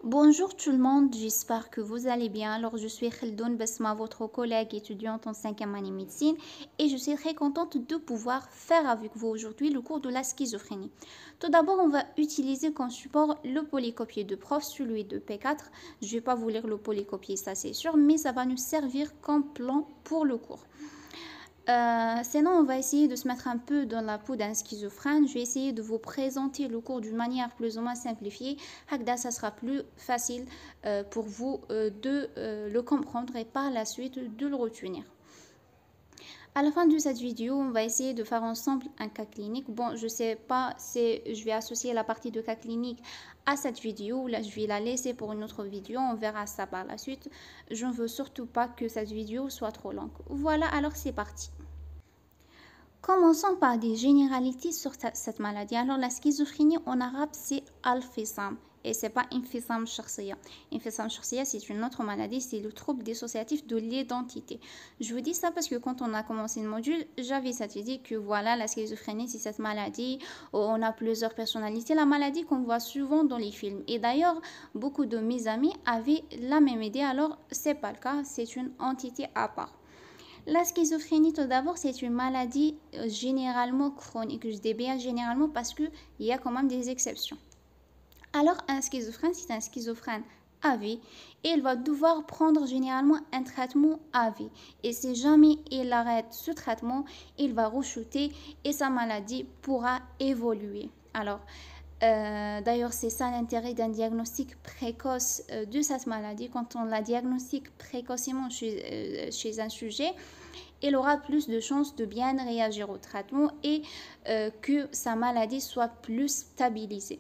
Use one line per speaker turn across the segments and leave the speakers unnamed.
Bonjour tout le monde, j'espère que vous allez bien. Alors, je suis Khaldoun Besma, votre collègue étudiante en 5e année médecine, et je suis très contente de pouvoir faire avec vous aujourd'hui le cours de la schizophrénie. Tout d'abord, on va utiliser comme support le polycopier de prof, celui de P4. Je ne vais pas vous lire le polycopier, ça c'est sûr, mais ça va nous servir comme plan pour le cours. Sinon, on va essayer de se mettre un peu dans la peau d'un schizophrène. Je vais essayer de vous présenter le cours d'une manière plus ou moins simplifiée. Hakda, ça sera plus facile pour vous de le comprendre et par la suite de le retenir. À la fin de cette vidéo, on va essayer de faire ensemble un cas clinique. Bon, je sais pas si je vais associer la partie de cas clinique à cette vidéo. Là, je vais la laisser pour une autre vidéo. On verra ça par la suite. Je ne veux surtout pas que cette vidéo soit trop longue. Voilà, alors c'est parti. Commençons par des généralités sur cette maladie. Alors, la schizophrénie en arabe, c'est al-Fissam. Et c'est pas infissam shakhsiya. Infissam shakhsiya, c'est une autre maladie, c'est le trouble dissociatif de l'identité. Je vous dis ça parce que quand on a commencé le module, j'avais cette idée que voilà, la schizophrénie, c'est cette maladie où on a plusieurs personnalités, la maladie qu'on voit souvent dans les films. Et d'ailleurs, beaucoup de mes amis avaient la même idée, alors c'est pas le cas, c'est une entité à part. La schizophrénie, tout d'abord, c'est une maladie généralement chronique. Je dis bien généralement parce qu'il y a quand même des exceptions. Alors, un schizophrène, c'est un schizophrène à vie et il va devoir prendre généralement un traitement à vie. Et si jamais il arrête ce traitement, il va rechuter et sa maladie pourra évoluer. Alors, d'ailleurs, c'est ça l'intérêt d'un diagnostic précoce de cette maladie. Quand on la diagnostique précocement chez un sujet, il aura plus de chances de bien réagir au traitement et que sa maladie soit plus stabilisée.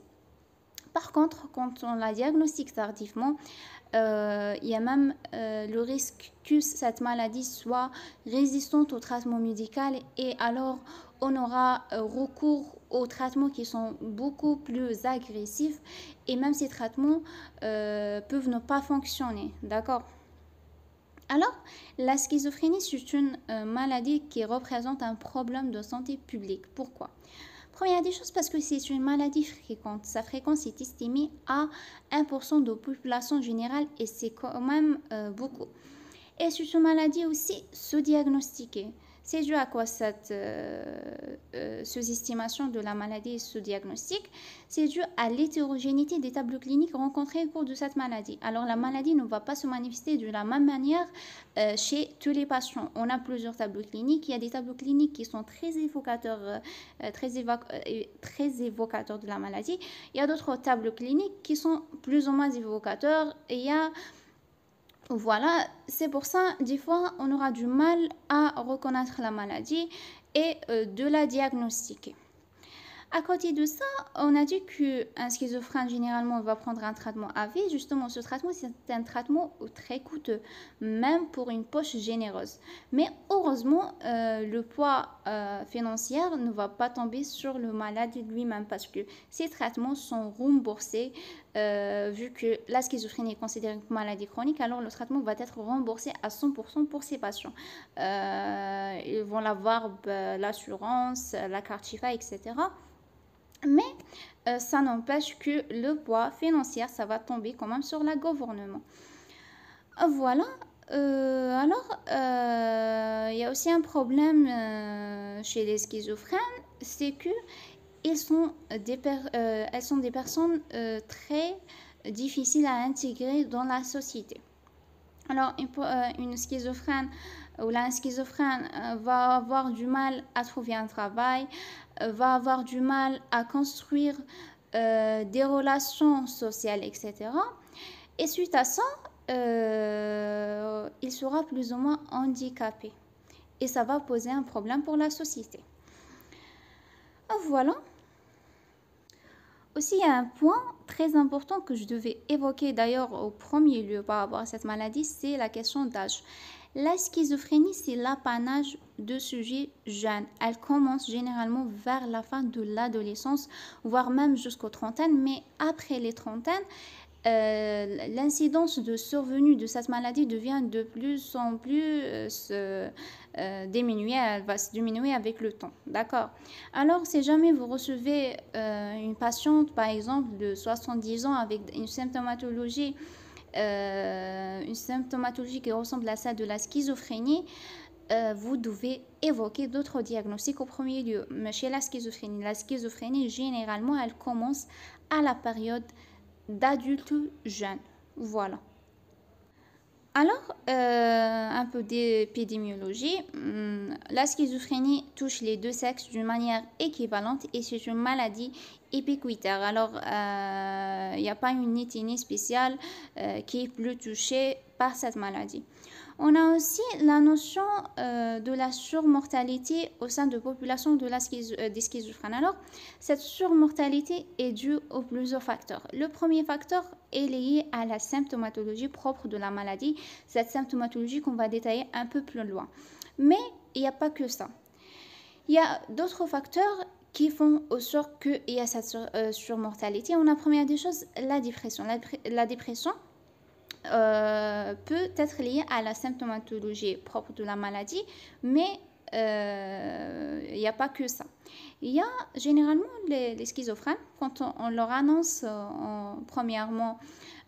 Par contre, quand on la diagnostique tardivement, il y a même le risque que cette maladie soit résistante au traitement médical et alors on aura recours aux traitements qui sont beaucoup plus agressifs et même ces traitements peuvent ne pas fonctionner, d'accord? Alors, la schizophrénie, c'est une maladie qui représente un problème de santé publique. Pourquoi? Première des choses, parce que c'est une maladie fréquente. Sa fréquence est estimée à 1% de la population générale et c'est quand même beaucoup. Et c'est une maladie aussi sous-diagnostiquée. C'est dû à quoi cette sous-estimation de la maladie et ce diagnostic? C'est dû à l'hétérogénéité des tableaux cliniques rencontrés au cours de cette maladie. Alors la maladie ne va pas se manifester de la même manière chez tous les patients. On a plusieurs tableaux cliniques. Il y a des tableaux cliniques qui sont très évocateurs, très évocateurs de la maladie. Il y a d'autres tableaux cliniques qui sont plus ou moins évocateurs. Et il y a voilà, c'est pour ça, des fois, on aura du mal à reconnaître la maladie et de la diagnostiquer. À côté de ça, on a dit qu'un schizophrène, généralement, va prendre un traitement à vie. Justement, ce traitement, c'est un traitement très coûteux, même pour une poche généreuse. Mais heureusement, le poids financier ne va pas tomber sur le malade lui-même parce que ces traitements sont remboursés. Vu que la schizophrénie est considérée comme maladie chronique, alors le traitement va être remboursé à 100% pour ces patients. Ils vont l'avoir l'assurance, la carte Chifa, etc. Mais ça n'empêche que le poids financier, ça va tomber quand même sur le gouvernement. Voilà. Alors, il y a aussi un problème chez les schizophrènes, c'est que elles sont des personnes très difficiles à intégrer dans la société. Alors, une schizophrène ou un schizophrène va avoir du mal à trouver un travail, va avoir du mal à construire des relations sociales, etc. Et suite à ça, il sera plus ou moins handicapé. Et ça va poser un problème pour la société. Voilà. Aussi, il y a un point très important que je devais évoquer d'ailleurs au premier lieu par rapport à cette maladie, c'est la question d'âge. La schizophrénie, c'est l'apanage de sujets jeunes. Elle commence généralement vers la fin de l'adolescence, voire même jusqu'aux trentaines, mais après les trentaines, l'incidence de survenue de cette maladie devient de plus en plus diminuée, elle va se diminuer avec le temps, d'accord? Alors, si jamais vous recevez une patiente, par exemple, de 70 ans avec une symptomatologie qui ressemble à celle de la schizophrénie, vous devez évoquer d'autres diagnostics au premier lieu. Mais chez la schizophrénie, généralement, elle commence à la période d'adulte jeune. Voilà. Alors, un peu d'épidémiologie. La schizophrénie touche les deux sexes d'une manière équivalente et c'est une maladie ubiquitaire. Alors, il n'y a pas une ethnie spéciale qui est plus touchée par cette maladie. On a aussi la notion de la surmortalité au sein de populations des schizophrènes. Alors, cette surmortalité est due aux plusieurs facteurs. Le premier facteur est lié à la symptomatologie propre de la maladie, cette symptomatologie qu'on va détailler un peu plus loin. Mais il n'y a pas que ça. Il y a d'autres facteurs qui font au sort qu'il y a cette surmortalité. On a première des choses, la dépression. La dépression peut être lié à la symptomatologie propre de la maladie, mais il n'y a pas que ça. Il y a généralement les schizophrènes, quand on leur annonce premièrement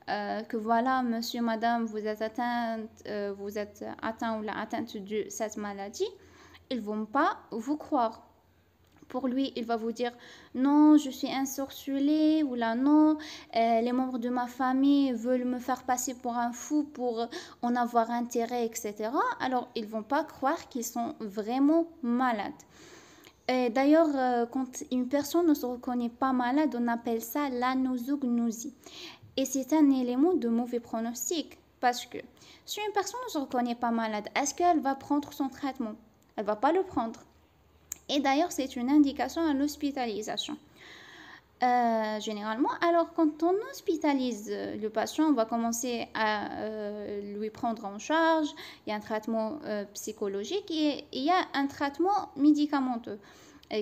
que voilà, monsieur, madame, vous êtes atteint ou la atteinte de cette maladie, ils ne vont pas vous croire. Pour lui, il va vous dire non, je suis ensorcelé, ou là non, les membres de ma famille veulent me faire passer pour un fou pour en avoir intérêt, etc. Alors, ils ne vont pas croire qu'ils sont vraiment malades. D'ailleurs, quand une personne ne se reconnaît pas malade, on appelle ça l'anosognosie. Et c'est un élément de mauvais pronostic parce que si une personne ne se reconnaît pas malade, est-ce qu'elle va prendre son traitement? Elle ne va pas le prendre. Et d'ailleurs, c'est une indication à l'hospitalisation. Généralement, alors quand on hospitalise le patient, on va commencer à lui prendre en charge. Il y a un traitement psychologique et il y a un traitement médicamenteux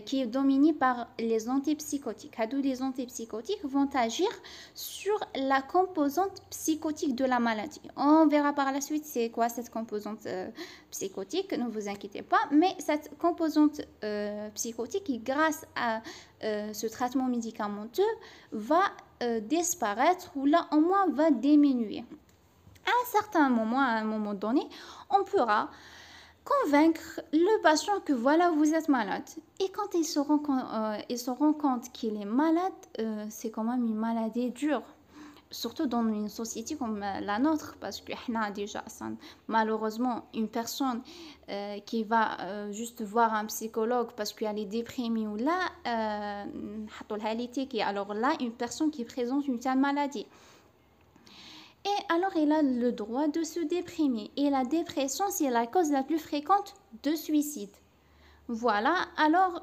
qui est dominé par les antipsychotiques. Les antipsychotiques vont agir sur la composante psychotique de la maladie. On verra par la suite c'est quoi cette composante psychotique, ne vous inquiétez pas, mais cette composante psychotique, grâce à ce traitement médicamenteux, va disparaître ou là au moins va diminuer. À un moment donné, on pourra convaincre le patient que voilà, vous êtes malade. Et quand ils se rendent compte qu'il est malade, c'est quand même une maladie dure. Surtout dans une société comme la nôtre, parce que déjà, malheureusement, une personne qui va juste voir un psychologue parce qu'elle est déprimée ou là, alors là, une personne qui présente une telle maladie. Et alors, il a le droit de se déprimer. Et la dépression, c'est la cause la plus fréquente de suicide. Voilà, alors,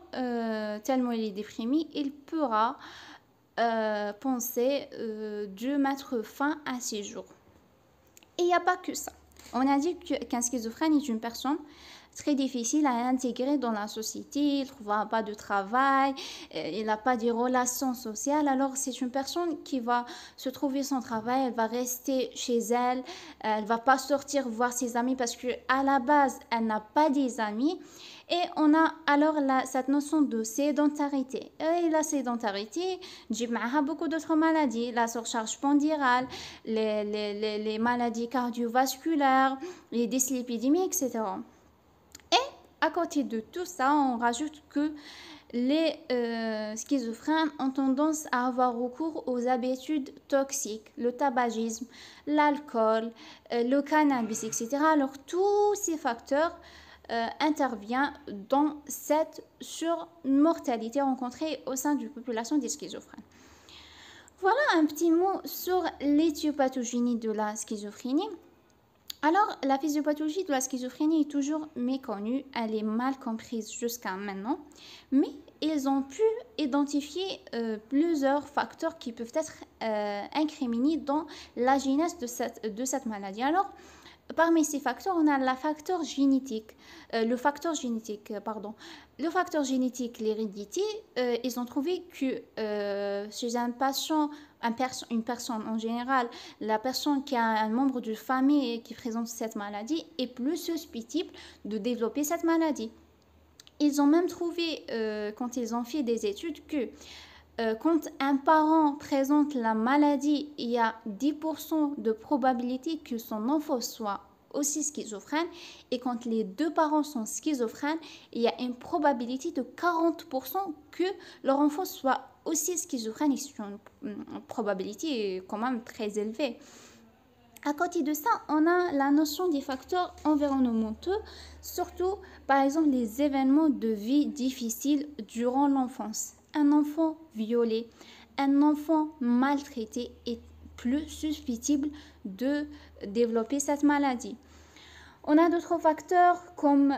tellement il est déprimé, il pourra penser de mettre fin à ses jours. Et il n'y a pas que ça. On a dit qu'un schizophrène est une personne très difficile à intégrer dans la société, il ne trouvera pas de travail, il n'a pas de relations sociales. Alors c'est une personne qui va se trouver son travail, elle va rester chez elle, elle ne va pas sortir voir ses amis parce qu'à la base, elle n'a pas des amis. Et on a alors cette notion de sédentarité. Et la sédentarité, j'ai beaucoup d'autres maladies, la surcharge pondérale, les maladies cardiovasculaires, les dyslipidémies, etc. Et à côté de tout ça, on rajoute que les schizophrènes ont tendance à avoir recours aux habitudes toxiques, le tabagisme, l'alcool, le cannabis, etc. Alors tous ces facteurs intervient dans cette surmortalité rencontrée au sein d'une population des schizophrènes. Voilà un petit mot sur l'éthiopathogénie de la schizophrénie. Alors, la physiopathologie de la schizophrénie est toujours méconnue, elle est mal comprise jusqu'à maintenant, mais ils ont pu identifier plusieurs facteurs qui peuvent être incriminés dans la genèse de cette maladie. Alors, parmi ces facteurs, on a le facteur génétique, l'hérédité. Ils ont trouvé que chez un patient une personne en général, la personne qui a un membre de famille qui présente cette maladie est plus susceptible de développer cette maladie. Ils ont même trouvé, quand ils ont fait des études, que quand un parent présente la maladie, il y a 10% de probabilité que son enfant soit aussi schizophrène, et quand les deux parents sont schizophrènes, il y a une probabilité de 40% que leur enfant soit aussi schizophrène, et c'est une probabilité quand même très élevée. À côté de ça, on a la notion des facteurs environnementaux, surtout par exemple les événements de vie difficiles durant l'enfance. Un enfant violé, un enfant maltraité est plus susceptible de développer cette maladie. On a d'autres facteurs comme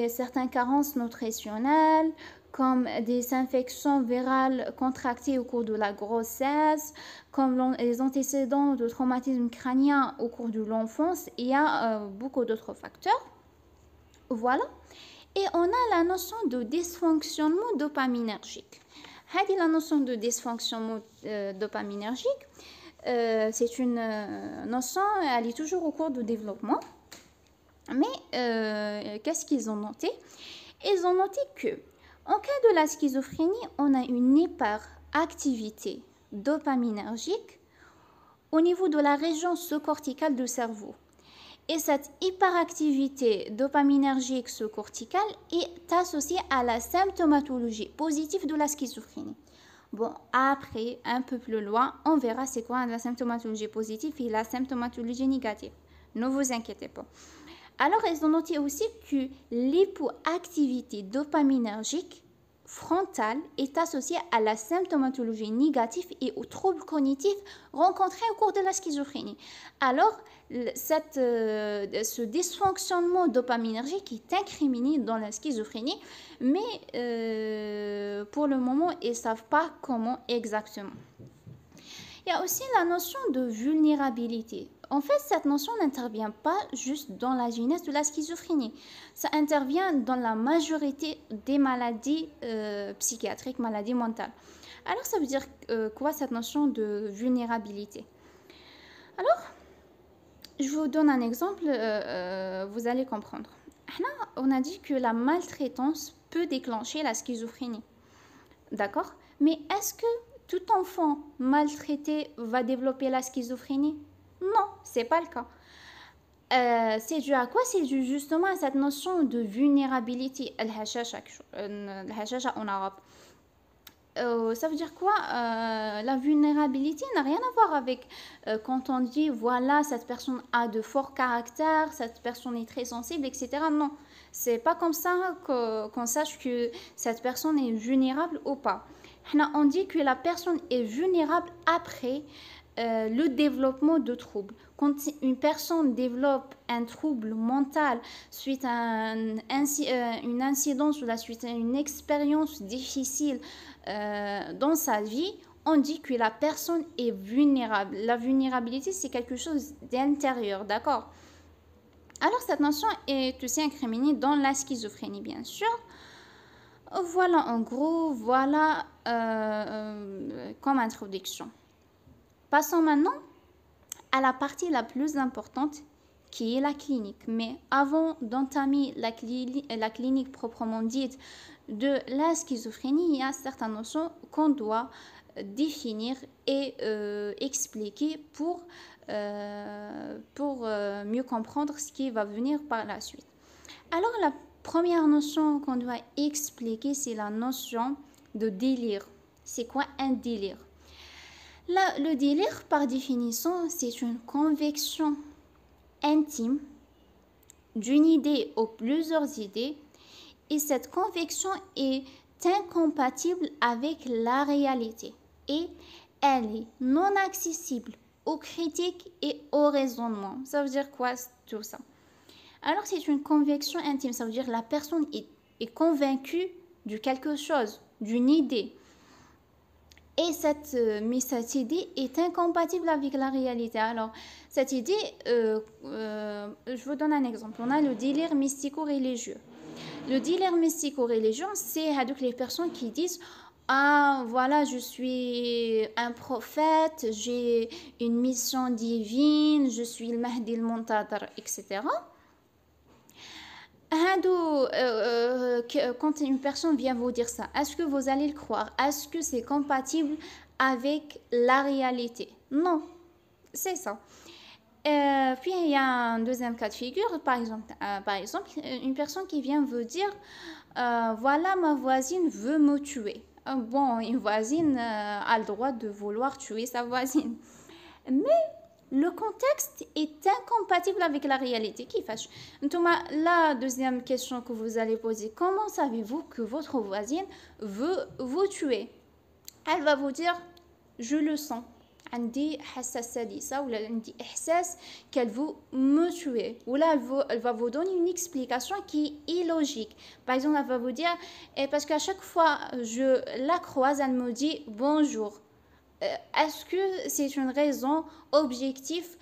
certaines carences nutritionnelles, comme des infections virales contractées au cours de la grossesse, comme les antécédents de traumatisme crânien au cours de l'enfance. Il y a beaucoup d'autres facteurs. Voilà. Et on a la notion de dysfonctionnement dopaminergique. La notion de dysfonctionnement dopaminergique, c'est une notion, elle est toujours au cours du développement. Mais qu'est-ce qu'ils ont noté? Ils ont noté que en cas de la schizophrénie, on a une hyperactivité dopaminergique au niveau de la région sous-corticale du cerveau. Et cette hyperactivité dopaminergique sous-corticale est associée à la symptomatologie positive de la schizophrénie. Bon, après, un peu plus loin, on verra c'est quoi la symptomatologie positive et la symptomatologie négative. Ne vous inquiétez pas. Alors, ils ont noté aussi que l'hypoactivité dopaminergique frontale est associée à la symptomatologie négative et aux troubles cognitifs rencontrés au cours de la schizophrénie. Alors, ce dysfonctionnement dopaminergique est incriminé dans la schizophrénie, mais pour le moment, ils ne savent pas comment exactement. Il y a aussi la notion de vulnérabilité. En fait, cette notion n'intervient pas juste dans la genèse de la schizophrénie. Ça intervient dans la majorité des maladies psychiatriques, maladies mentales. Alors, ça veut dire quoi cette notion de vulnérabilité? Alors, je vous donne un exemple, vous allez comprendre. Là, on a dit que la maltraitance peut déclencher la schizophrénie. D'accord? Mais est-ce que tout enfant maltraité va développer la schizophrénie? Non, c'est pas le cas. C'est dû à quoi? C'est dû justement à cette notion de vulnérabilité, en arabe. Ça veut dire quoi? La vulnérabilité n'a rien à voir avec quand on dit voilà, cette personne a de forts caractères, cette personne est très sensible, etc. Non, c'est pas comme ça qu'on sache que cette personne est vulnérable ou pas. On dit que la personne est vulnérable après le développement de troubles. Quand une personne développe un trouble mental suite à une incidence ou suite à une expérience difficile dans sa vie, on dit que la personne est vulnérable. La vulnérabilité, c'est quelque chose d'intérieur, d'accord? Alors, cette notion est aussi incriminée dans la schizophrénie, bien sûr. Voilà, en gros, voilà comme introduction. Passons maintenant à la partie la plus importante qui est la clinique. Mais avant d'entamer la clinique proprement dite de la schizophrénie, il y a certaines notions qu'on doit définir et expliquer pour mieux comprendre ce qui va venir par la suite. Alors, la première notion qu'on doit expliquer, c'est la notion de délire. C'est quoi un délire? Là, le délire, par définition, c'est une conviction intime d'une idée ou plusieurs idées, et cette conviction est incompatible avec la réalité et elle est non accessible aux critiques et au raisonnement. Ça veut dire quoi tout ça? Alors, c'est une conviction intime, ça veut dire que la personne est convaincue de quelque chose, d'une idée. Mais cette idée est incompatible avec la réalité. Alors, cette idée, je vous donne un exemple. On a le délire mystico-religieux. Le délire mystico-religieux, c'est avec les personnes qui disent ah voilà, je suis un prophète, j'ai une mission divine, je suis le Mahdi le Muntadhar, etc. Quand une personne vient vous dire ça, est-ce que vous allez le croire? Est-ce que c'est compatible avec la réalité? Non, c'est ça. Puis il y a un deuxième cas de figure, par exemple, une personne qui vient vous dire, voilà, ma voisine veut me tuer. Bon, une voisine a le droit de vouloir tuer sa voisine. Mais le contexte est incompatible avec la réalité qui fâche. Thomas, la deuxième question que vous allez poser, comment savez-vous que votre voisine veut vous tuer? Elle va vous dire, je le sens. عندي حاسة سادسة ولا عندي إحساس qu'elle veut me tuer. Ou là, elle va vous donner une explication qui est illogique. Par exemple, elle va vous dire, parce qu'à chaque fois je la croise, elle me dit bonjour. Est-ce que c'est une raison objective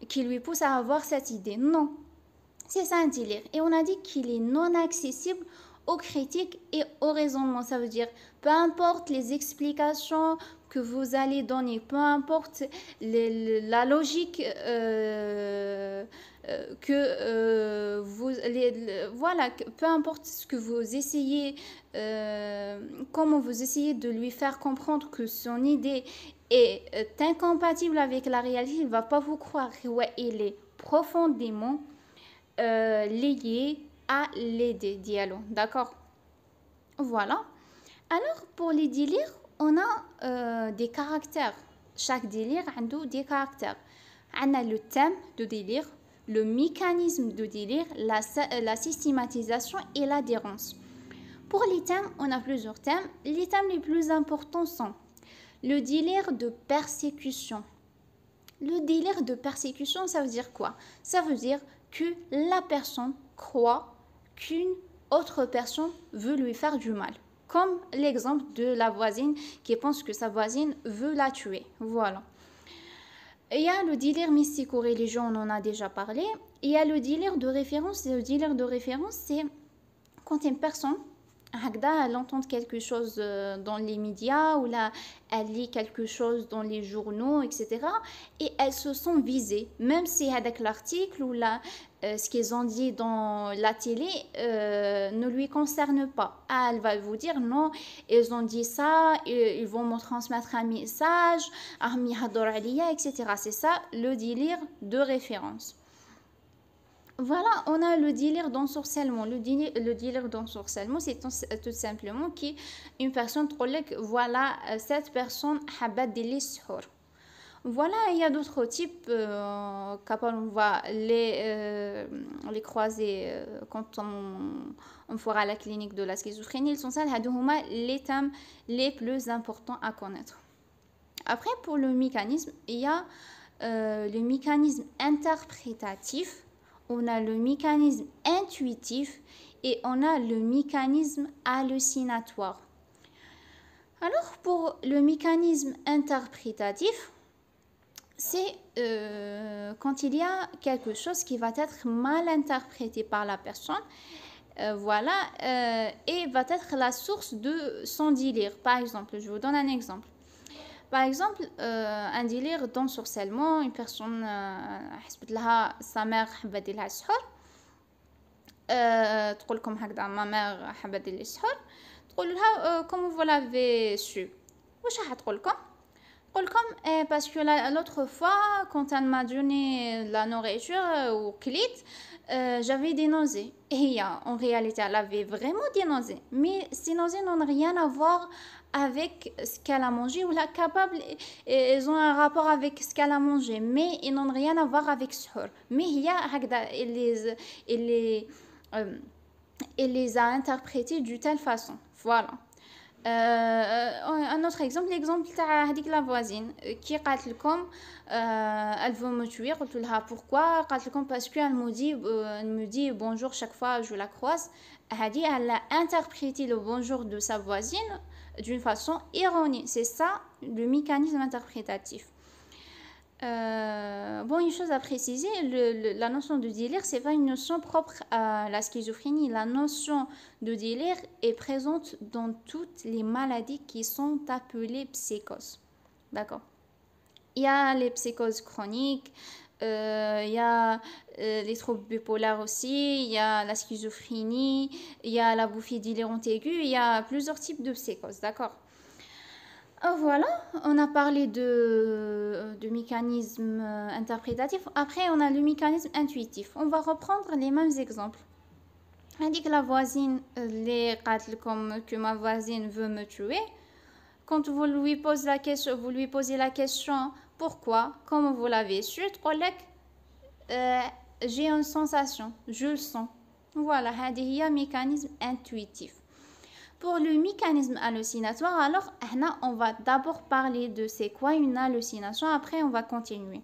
qui lui pousse à avoir cette idée? Non. C'est ça un délire. Et on a dit qu'il est non accessible aux critiques et au raisonnement. Ça veut dire, peu importe les explications que vous allez donner, peu importe la logique voilà, peu importe ce que vous essayez, comment vous essayez de lui faire comprendre que son idée est incompatible avec la réalité, il ne va pas vous croire. Ouais, il est profondément lié à l'aider, dialogue, d'accord? Voilà. Alors, pour les délires, on a des caractères. Chaque délire a des caractères. On a le thème de délire, le mécanisme de délire, la systématisation et l'adhérence. Pour les thèmes, on a plusieurs thèmes. Les thèmes les plus importants sont le délire de persécution. Le délire de persécution, ça veut dire quoi? Ça veut dire que la personne croit qu'une autre personne veut lui faire du mal. Comme l'exemple de la voisine qui pense que sa voisine veut la tuer. Voilà. Il y a le délire mystico-religieux, on en a déjà parlé. Il y a le délire de référence. Le délire de référence, c'est quand une personne, elle entend quelque chose dans les médias ou là, elle lit quelque chose dans les journaux, etc. Et elle se sent visée, même si avec l'article ou là, ce qu'ils ont dit dans la télé ne lui concerne pas. Elle va vous dire non, ils ont dit ça, ils vont me transmettre un message, etc. C'est ça le délire de référence. Voilà, on a le délire d'ensorcellement. Le délire d'ensorcellement, c'est tout simplement qu'une personne collègue, voilà, cette personne a des sihor. Voilà, il y a d'autres types, on va les croiser quand on fera la clinique de la schizophrénie. Ils sont ça, les thèmes les plus importants à connaître. Après, pour le mécanisme, il y a le mécanisme interprétatif. On a le mécanisme intuitif et on a le mécanisme hallucinatoire. Alors, pour le mécanisme interprétatif, c'est quand il y a quelque chose qui va être mal interprété par la personne, voilà, et va être la source de son délire. Par exemple, je vous donne un exemple. Par exemple, un délire d'ensorcellement, une personne sa mère حبت لها السحر تقول لكم هكذا ma mère حبت دير لي السحر تقول لها comment vous l'avez su واش راح تقول لكم parce que l'autre fois quand elle m'a donné la nourriture ou كليت j'avais des nausées et en réalité elle avait vraiment des nausées mais ces nausées n'ont rien à voir avec ce qu'elle a mangé ou la capable ils ont un rapport avec ce qu'elle a mangé mais ils n'ont rien à voir avec suhour mais il les a interprétés de telle façon. Voilà. Un autre exemple, l'exemple de la voisine qui قالت لكم elle veut me tuer. قلت لها pourquoi قالت لكم parce qu'elle me dit bonjour chaque fois je la croise. Elle a interprété le bonjour de sa voisine d'une façon erronée. C'est ça le mécanisme interprétatif. Bon, une chose à préciser, la notion de délire, c'est pas une notion propre à la schizophrénie. La notion de délire est présente dans toutes les maladies qui sont appelées psychoses. D'accord? Il y a les psychoses chroniques, il y a les troubles bipolaires aussi, il y a la schizophrénie, il y a la bouffie délirante aiguë, il y a plusieurs types de psychoses, d'accord? Voilà, on a parlé de mécanismes interprétatifs. Après, on a le mécanisme intuitif. On va reprendre les mêmes exemples. On dit que la voisine, les قالت comme que ma voisine veut me tuer. Quand vous lui posez la question pourquoi, comme vous l'avez su, j'ai une sensation, je le sens. Voilà, هذه هي mécanisme intuitif. Pour le mécanisme hallucinatoire, alors on va d'abord parler de c'est quoi une hallucination, après on va continuer.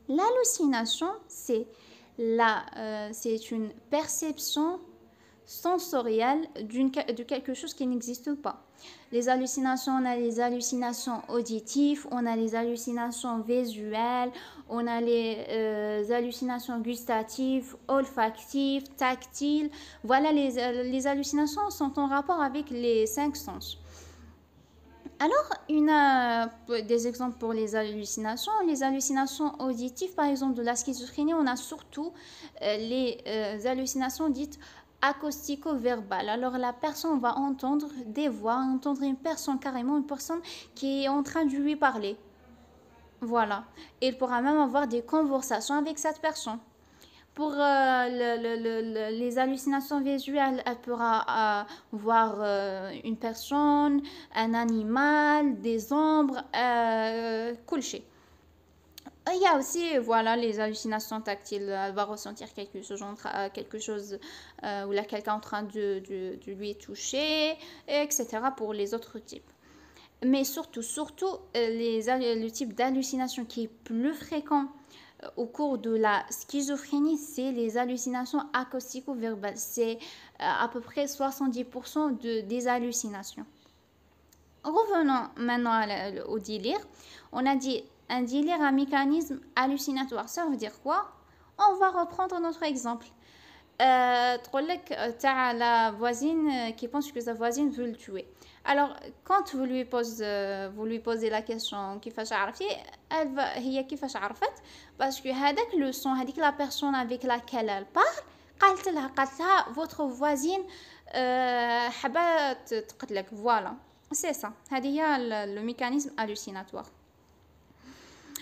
L'hallucination, c'est une perception sensorielle de quelque chose qui n'existe pas. Les hallucinations, on a les hallucinations auditives, on a les hallucinations visuelles, on a les hallucinations gustatives, olfactives, tactiles. Voilà, les hallucinations sont en rapport avec les 5 sens. Alors, des exemples pour les hallucinations. Les hallucinations auditives, par exemple de la schizophrénie, on a surtout les hallucinations dites acoustico-verbales. Alors, la personne va entendre des voix, entendre une personne, carrément une personne qui est en train de lui parler. Voilà. Et il pourra même avoir des conversations avec cette personne. Pour les hallucinations visuelles, elle pourra voir une personne, un animal, des ombres, كل Il y a aussi voilà, les hallucinations tactiles. Elle va ressentir quelque chose où là, quelqu'un est en train de lui toucher, etc. pour les autres types. Mais surtout le type d'hallucination qui est plus fréquent au cours de la schizophrénie, c'est les hallucinations acoustico-verbales. C'est à peu près 70% des hallucinations. Revenons maintenant au délire. On a dit un délire, un mécanisme hallucinatoire. Ça veut dire quoi? On va reprendre notre exemple. T'as la voisine qui pense que sa voisine veut le tuer. Alors, quand vous lui posez la question كيفاش عرفتي, هي كيفاش عرفت parce que هذاك le son, هذيك la personne avec laquelle elle parle قالت لها votre voisine حابة تقتلك. Voilà, c'est ça. هذه هي le mécanisme hallucinatoire.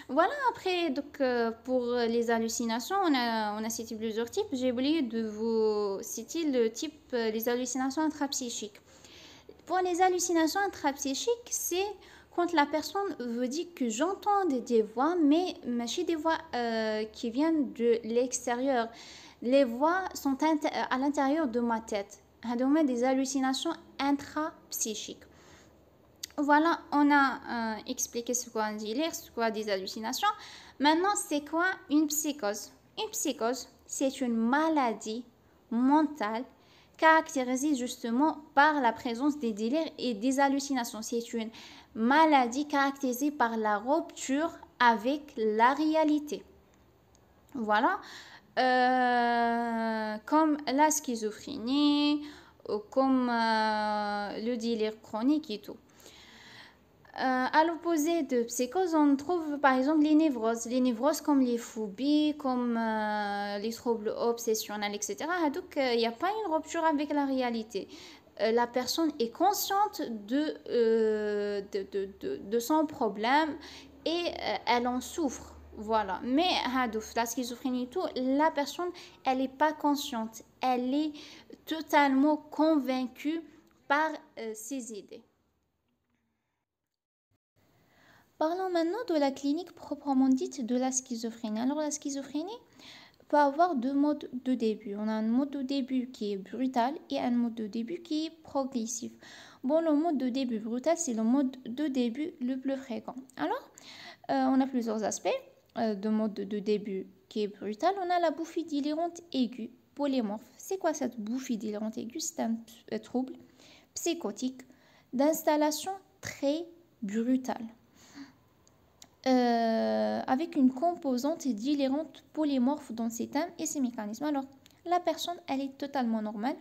Voilà, après, donc, pour les hallucinations, on a cité plusieurs types. J'ai oublié de vous citer le type, les hallucinations intrapsychiques. Pour les hallucinations intrapsychiques, c'est quand la personne veut dire que j'entends des voix, mais des voix qui viennent de l'extérieur. Les voix sont à l'intérieur de ma tête. Donc, des hallucinations intrapsychiques. Voilà, on a expliqué ce qu'est un délire, ce qu'est des hallucinations. Maintenant, c'est quoi une psychose? Une psychose, c'est une maladie mentale caractérisée justement par la présence des délires et des hallucinations. C'est une maladie caractérisée par la rupture avec la réalité. Voilà, comme la schizophrénie, comme le délire chronique et tout. À l'opposé de psychose, on trouve par exemple les névroses. Les névroses comme les phobies, comme les troubles obsessionnels, etc. Donc, il n'y a pas une rupture avec la réalité. La personne est consciente de son problème et elle en souffre. Voilà. Mais la schizophrénie, tout, la personne, elle n'est pas consciente. Elle est totalement convaincue par ses idées. Parlons maintenant de la clinique proprement dite de la schizophrénie. Alors la schizophrénie peut avoir deux modes de début. On a un mode de début qui est brutal et un mode de début qui est progressif. Bon, le mode de début brutal, c'est le mode de début le plus fréquent. Alors, on a plusieurs aspects de mode de début qui est brutal. On a la bouffie délirante aiguë, polymorphe. C'est quoi cette bouffie délirante aiguë? C'est un trouble psychotique d'installation très brutale. avec une composante délirante polymorphe dans ses thèmes et ses mécanismes. Alors, la personne, elle est totalement normale.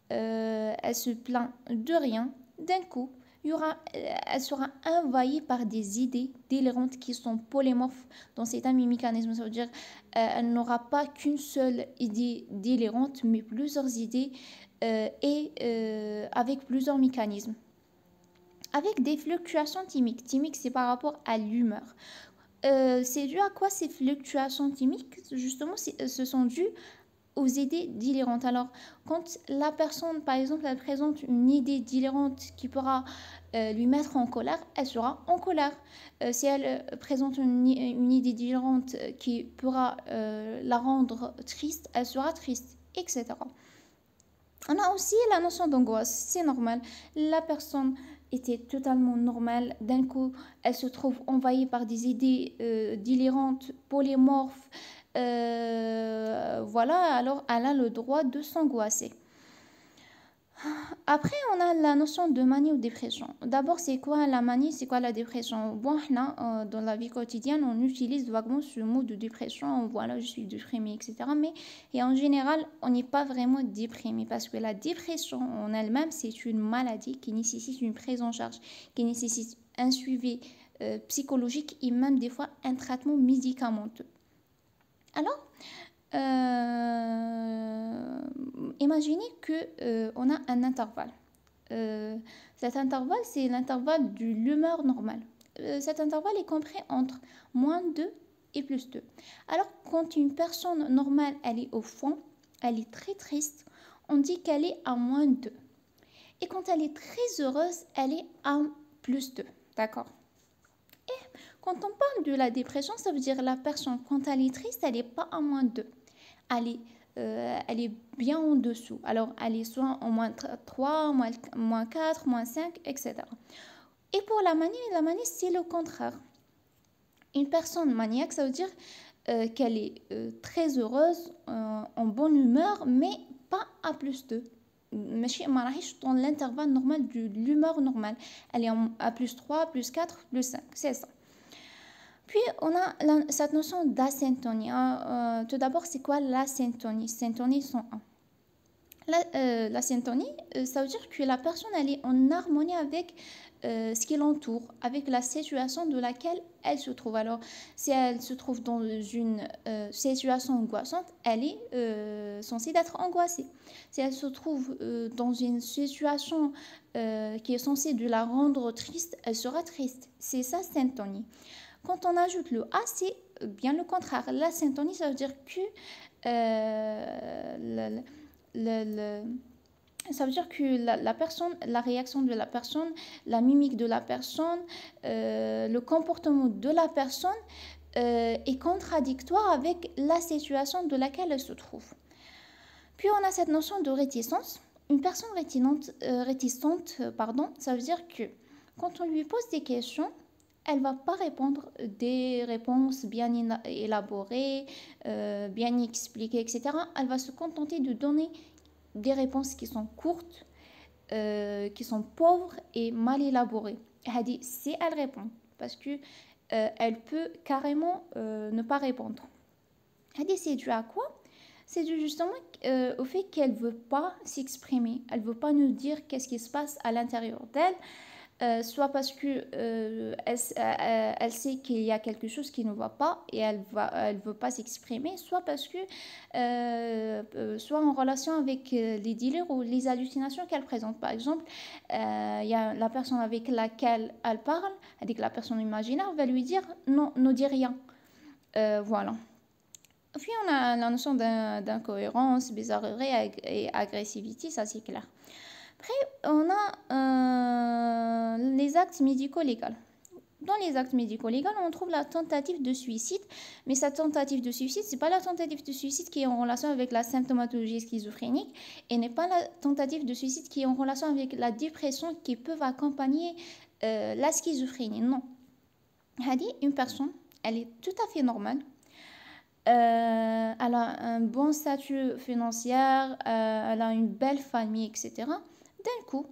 Elle se plaint de rien. D'un coup, elle sera envahie par des idées délirantes qui sont polymorphes dans ses thèmes et mécanismes. Ça veut dire elle n'aura pas qu'une seule idée délirante, mais plusieurs idées et avec plusieurs mécanismes. Avec des fluctuations thymiques. Thymique, c'est par rapport à l'humeur. C'est dû à quoi ces fluctuations thymiques? Justement, ce sont dues aux idées délirantes. Alors, quand la personne, par exemple, elle présente une idée délirante qui pourra lui mettre en colère, elle sera en colère. Si elle présente une idée délirante qui pourra la rendre triste, elle sera triste, etc. On a aussi la notion d'angoisse, c'est normal. La personne était totalement normale. D'un coup, elle se trouve envahie par des idées délirantes, polymorphes. Voilà, alors elle a le droit de s'angoisser. Après, on a la notion de manie ou dépression. D'abord, c'est quoi la manie, c'est quoi la dépression? Bon, là, dans la vie quotidienne, on utilise vaguement ce mot de dépression. Voilà, je suis déprimée, etc. Mais et en général, on n'est pas vraiment déprimé parce que la dépression en elle-même, c'est une maladie qui nécessite une prise en charge, qui nécessite un suivi psychologique et même des fois un traitement médicamenteux. Alors, imaginez que on a un intervalle. Cet intervalle, c'est l'intervalle de l'humeur normale. Cet intervalle est compris entre -2 et +2. Alors, quand une personne normale, elle est au fond, elle est très triste, on dit qu'elle est à -2. Et quand elle est très heureuse, elle est à +2. D'accord? Quand on parle de la dépression, ça veut dire la personne, quand elle est triste, elle n'est pas à -2. Elle est bien en dessous. Alors, elle est soit en -3, -4, -5, etc. Et pour la manie, c'est le contraire. Une personne maniaque, ça veut dire qu'elle est très heureuse, en bonne humeur, mais pas à +2. ماشي ما راهيش dans l'intervalle normal de l'humeur normale. Elle est à +3, +4, +5. C'est ça. Puis, on a cette notion d'asyntonie. Tout d'abord, c'est quoi l'asyntonie? Syntonie 101. La syntonie, ça veut dire que la personne elle est en harmonie avec ce qui l'entoure, avec la situation de laquelle elle se trouve. Alors, si elle se trouve dans une situation angoissante, elle est censée être angoissée. Si elle se trouve dans une situation qui est censée de la rendre triste, elle sera triste. C'est ça, syntonie. Quand on ajoute le A, c'est bien le contraire. La syntonie, ça veut dire que ça veut dire que la personne, la réaction de la personne, la mimique de la personne, le comportement de la personne est contradictoire avec la situation de laquelle elle se trouve. Puis on a cette notion de réticence. Une personne réticente, ça veut dire que quand on lui pose des questions, elle va pas répondre des réponses bien élaborées, bien expliquées, etc. Elle va se contenter de donner des réponses qui sont courtes, qui sont pauvres et mal élaborées. Elle dit si elle répond, parce que elle peut carrément ne pas répondre. Elle dit c'est dû à quoi? C'est dû justement au fait qu'elle veut pas s'exprimer, elle veut pas nous dire qu'est-ce qui se passe à l'intérieur d'elle. Soit parce que elle sait qu'il y a quelque chose qui ne va pas et elle veut pas s'exprimer, soit parce que soit en relation avec les délires ou les hallucinations qu'elle présente. Par exemple, il y a la personne avec laquelle elle parle, avec la personne imaginaire, va lui dire non, ne dis rien. Voilà. Puis on a la notion d'incohérence, bizarrerie et agressivité, ça c'est clair. Après, on a les actes médico-légaux. Dans les actes médico-légaux, on trouve la tentative de suicide. Mais cette tentative de suicide, ce n'est pas la tentative de suicide qui est en relation avec la symptomatologie schizophrénique et n'est pas la tentative de suicide qui est en relation avec la dépression qui peuvent accompagner la schizophrénie. Non. Une personne, elle est tout à fait normale. Elle a un bon statut financier, elle a une belle famille, etc. D'un coup,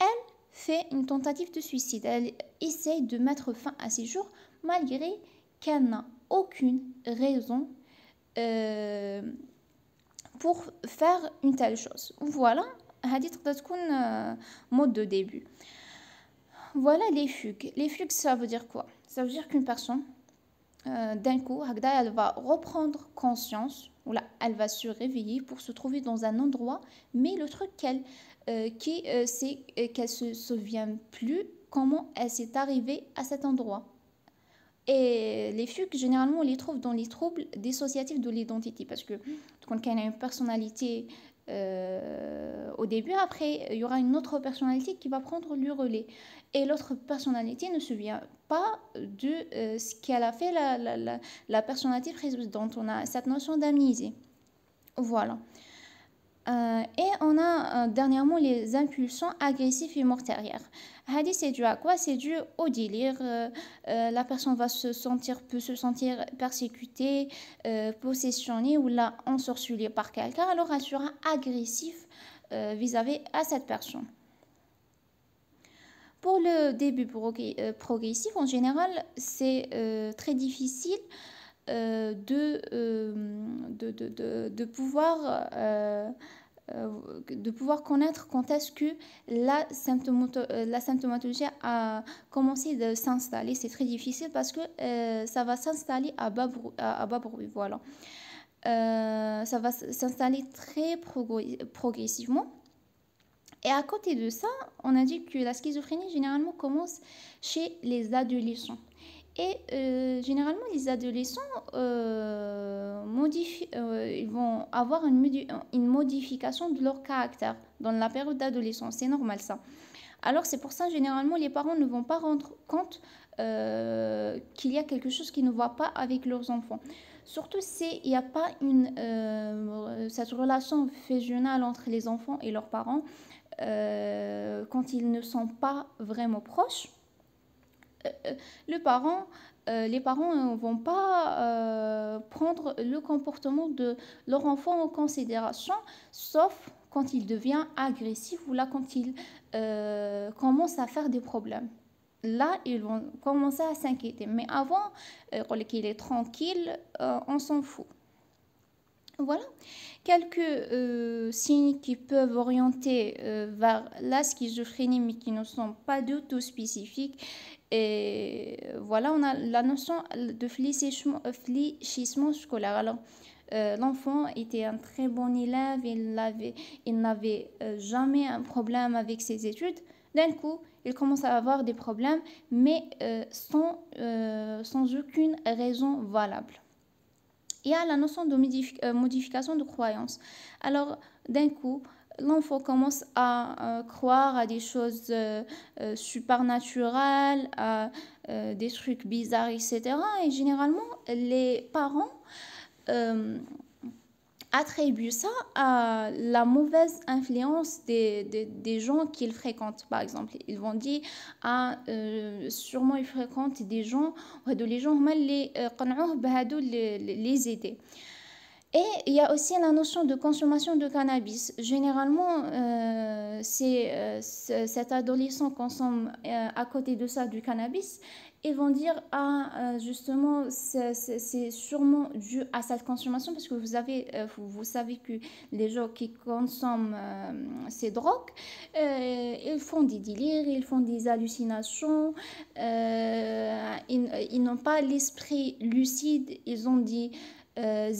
elle fait une tentative de suicide. Elle essaye de mettre fin à ses jours malgré qu'elle n'a aucune raison euh, pour faire une telle chose. Voilà, هذه تقدر تكون mode de début. Voilà les fugues. Les fugues, ça veut dire quoi? Ça veut dire qu'une personne, d'un coup, elle va reprendre conscience, ou là, elle va se réveiller pour se trouver dans un endroit, mais le truc c'est qu'elle se souvient plus comment elle s'est arrivée à cet endroit. Et les fugues, généralement, on les trouve dans les troubles dissociatifs de l'identité. Parce que quand elle a une personnalité au début, après, il y aura une autre personnalité qui va prendre le relais. Et l'autre personnalité ne se souvient pas de ce qu'elle a fait la personnalité précédente. On a cette notion d'amnésie. Voilà. Et on a dernièrement les impulsions agressives et meurtrières. Hadi, c'est dû à quoi? C'est dû au délire. La personne peut se sentir persécutée, possessionnée ou là ensorcelée par quelqu'un. Alors elle sera agressive vis-à-vis à cette personne. Pour le début progressif, en général, c'est très difficile de pouvoir connaître quand est-ce que la symptomatologie a commencé de s'installer. C'est très difficile parce que ça va s'installer à bas bruit, voilà. Ça va s'installer très progressivement. Et à côté de ça, on a dit que la schizophrénie généralement commence chez les adolescents. Et généralement, les adolescents ils vont avoir une modification de leur caractère dans la période d'adolescence. C'est normal ça. Alors c'est pour ça, généralement, les parents ne vont pas rendre compte qu'il y a quelque chose qui ne va pas avec leurs enfants. Surtout s'il n'y a pas cette relation fusionnelle entre les enfants et leurs parents quand ils ne sont pas vraiment proches. Les parents ne vont pas prendre le comportement de leur enfant en considération, sauf quand il devient agressif ou là quand il commence à faire des problèmes. Là, ils vont commencer à s'inquiéter. Mais avant, qu'il est tranquille, on s'en fout. Voilà quelques signes qui peuvent orienter vers la schizophrénie mais qui ne sont pas du tout spécifiques. Et voilà, on a la notion de fléchissement scolaire. Alors, l'enfant était un très bon élève, il n'avait jamais un problème avec ses études. D'un coup, il commence à avoir des problèmes, mais sans aucune raison valable. Il y a la notion de modification de croyance. Alors, d'un coup, l'enfant commence à croire à des choses supernaturelles, à des trucs bizarres, etc. Et généralement, les parents attribuent ça à la mauvaise influence des gens qu'ils fréquentent. Par exemple, ils vont dire sûrement ils fréquentent des gens les gens les aider. Et il y a aussi la notion de consommation de cannabis. Généralement, cet adolescent consomme à côté de ça du cannabis. Ils vont dire, justement, c'est sûrement dû à cette consommation parce que vous savez que les gens qui consomment ces drogues, ils font des délires, ils font des hallucinations, ils n'ont pas l'esprit lucide, ils ont dit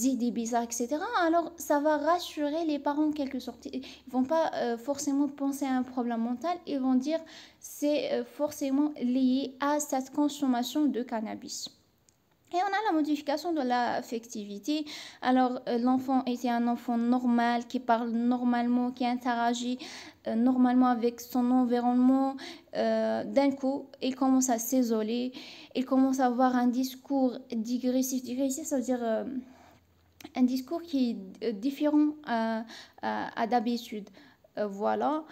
idées bizarres, etc. Alors, ça va rassurer les parents en quelque sorte. Ils ne vont pas forcément penser à un problème mental, ils vont dire c'est forcément lié à cette consommation de cannabis. Et on a la modification de l'affectivité. Alors, l'enfant était un enfant normal, qui parle normalement, qui interagit normalement avec son environnement. D'un coup, il commence à s'isoler. Il commence à avoir un discours digressif. Digressif, ça veut dire un discours qui est différent à d'habitude. Voilà.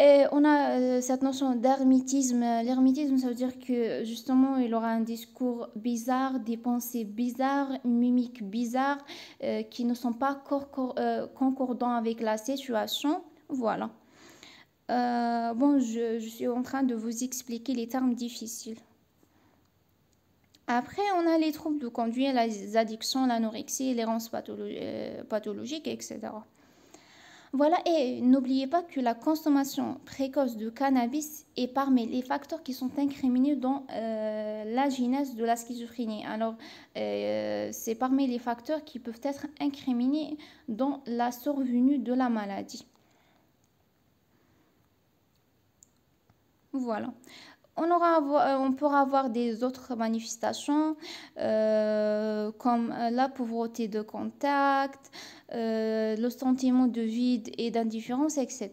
Et on a cette notion d'ermitisme. L'ermitisme, ça veut dire que justement, il aura un discours bizarre, des pensées bizarres, une mimique bizarre qui ne sont pas concordants avec la situation. Voilà. Bon, je suis en train de vous expliquer les termes difficiles. Après, on a les troubles de conduite, les addictions, l'anorexie, l'errance pathologique, etc. Voilà, et n'oubliez pas que la consommation précoce de cannabis est parmi les facteurs qui sont incriminés dans la genèse de la schizophrénie. Alors, c'est parmi les facteurs qui peuvent être incriminés dans la survenue de la maladie. Voilà. On pourra avoir des autres manifestations comme la pauvreté de contact, le sentiment de vide et d'indifférence, etc.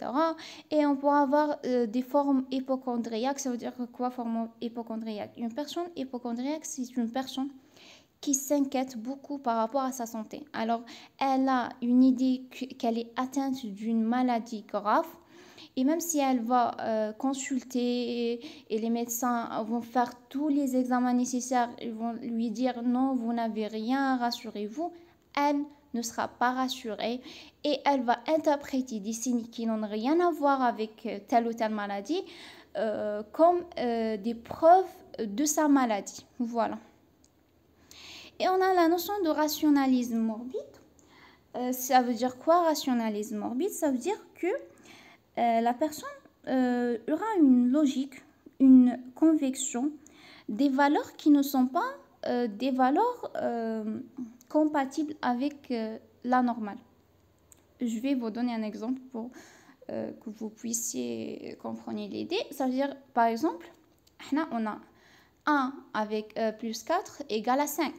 Et on pourra avoir des formes hypochondriaques. Ça veut dire quoi, forme hypochondriaque? Une personne hypochondriaque, c'est une personne qui s'inquiète beaucoup par rapport à sa santé. Alors, elle a une idée qu'elle est atteinte d'une maladie grave. Et même si elle va consulter et les médecins vont faire tous les examens nécessaires, ils vont lui dire non, vous n'avez rien, rassurez-vous, elle ne sera pas rassurée et elle va interpréter des signes qui n'ont rien à voir avec telle ou telle maladie comme des preuves de sa maladie. Voilà. Et on a la notion de rationalisme morbide. Ça veut dire quoi, rationalisme morbide? Ça veut dire que la personne aura une logique, une conviction, des valeurs qui ne sont pas des valeurs compatibles avec la normale. Je vais vous donner un exemple pour que vous puissiez comprendre l'idée. Ça veut dire, par exemple, on a 1 avec plus 4 égale à 5.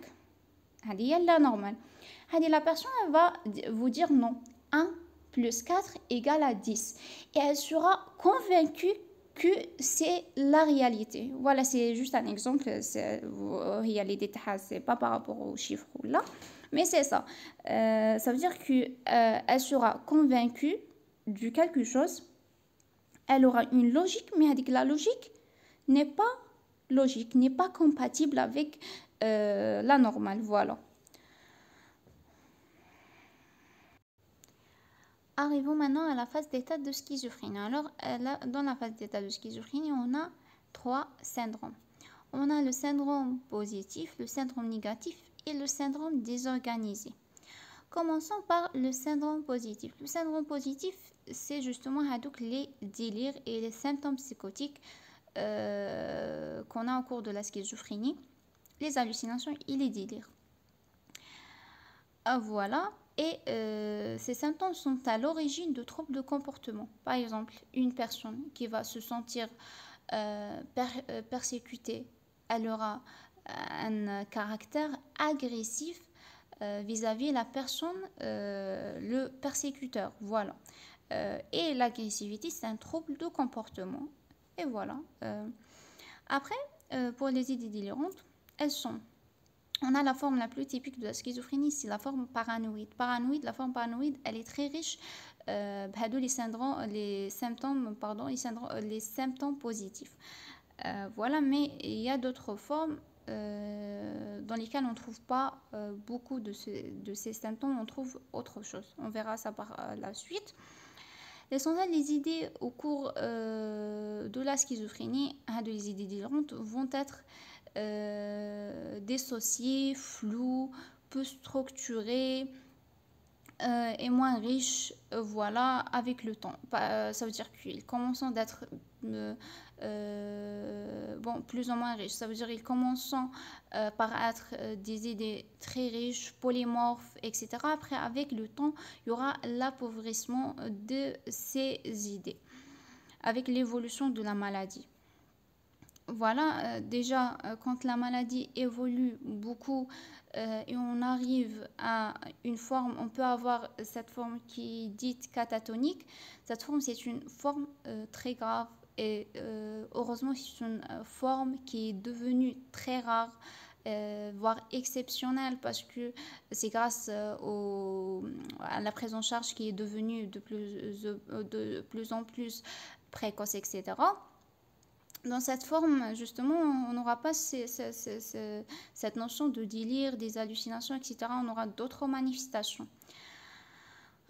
C'est la normale. La personne elle va vous dire non. 1 plus 4 égale à 10. Et elle sera convaincue que c'est la réalité. Voilà, c'est juste un exemple. C'est pas par rapport aux chiffres là, mais c'est ça. Ça veut dire qu'elle sera convaincue de quelque chose. Elle aura une logique, mais avec la logique n'est pas logique, n'est pas compatible avec la normale. Voilà. Arrivons maintenant à la phase d'état de schizophrénie. Alors, dans la phase d'état de schizophrénie, on a 3 syndromes. On a le syndrome positif, le syndrome négatif et le syndrome désorganisé. Commençons par le syndrome positif. Le syndrome positif, c'est justement les délires et les symptômes psychotiques qu'on a au cours de la schizophrénie, les hallucinations et les délires. Voilà. Et ces symptômes sont à l'origine de troubles de comportement. Par exemple, une personne qui va se sentir persécutée, elle aura un caractère agressif vis-à-vis la personne, le persécuteur. Voilà. Et l'agressivité, c'est un trouble de comportement. Et voilà. Après, pour les idées délirantes, on a la forme la plus typique de la schizophrénie, c'est la forme paranoïde. La forme paranoïde, elle est très riche les symptômes positifs. Voilà, mais il y a d'autres formes dans lesquelles on ne trouve pas beaucoup de ces symptômes, on trouve autre chose. On verra ça par la suite. L'essentiel des idées au cours de la schizophrénie, les idées délirantes, vont être dissociées, floues, peu structurées et moins riches, voilà, avec le temps. Ça veut dire qu'ils commencent d'être plus ou moins riches. Ça veut dire qu'ils commencent par être des idées très riches, polymorphes, etc. Après, avec le temps, il y aura l'appauvrissement de ces idées avec l'évolution de la maladie. Voilà, déjà, quand la maladie évolue beaucoup et on arrive à une forme, on peut avoir cette forme qui est dite catatonique. Cette forme, c'est une forme très grave et heureusement, c'est une forme qui est devenue très rare, voire exceptionnelle, parce que c'est grâce à la prise en charge qui est devenue de plus en plus précoce, etc. Dans cette forme, justement, on n'aura pas cette notion de délire, des hallucinations, etc. On aura d'autres manifestations.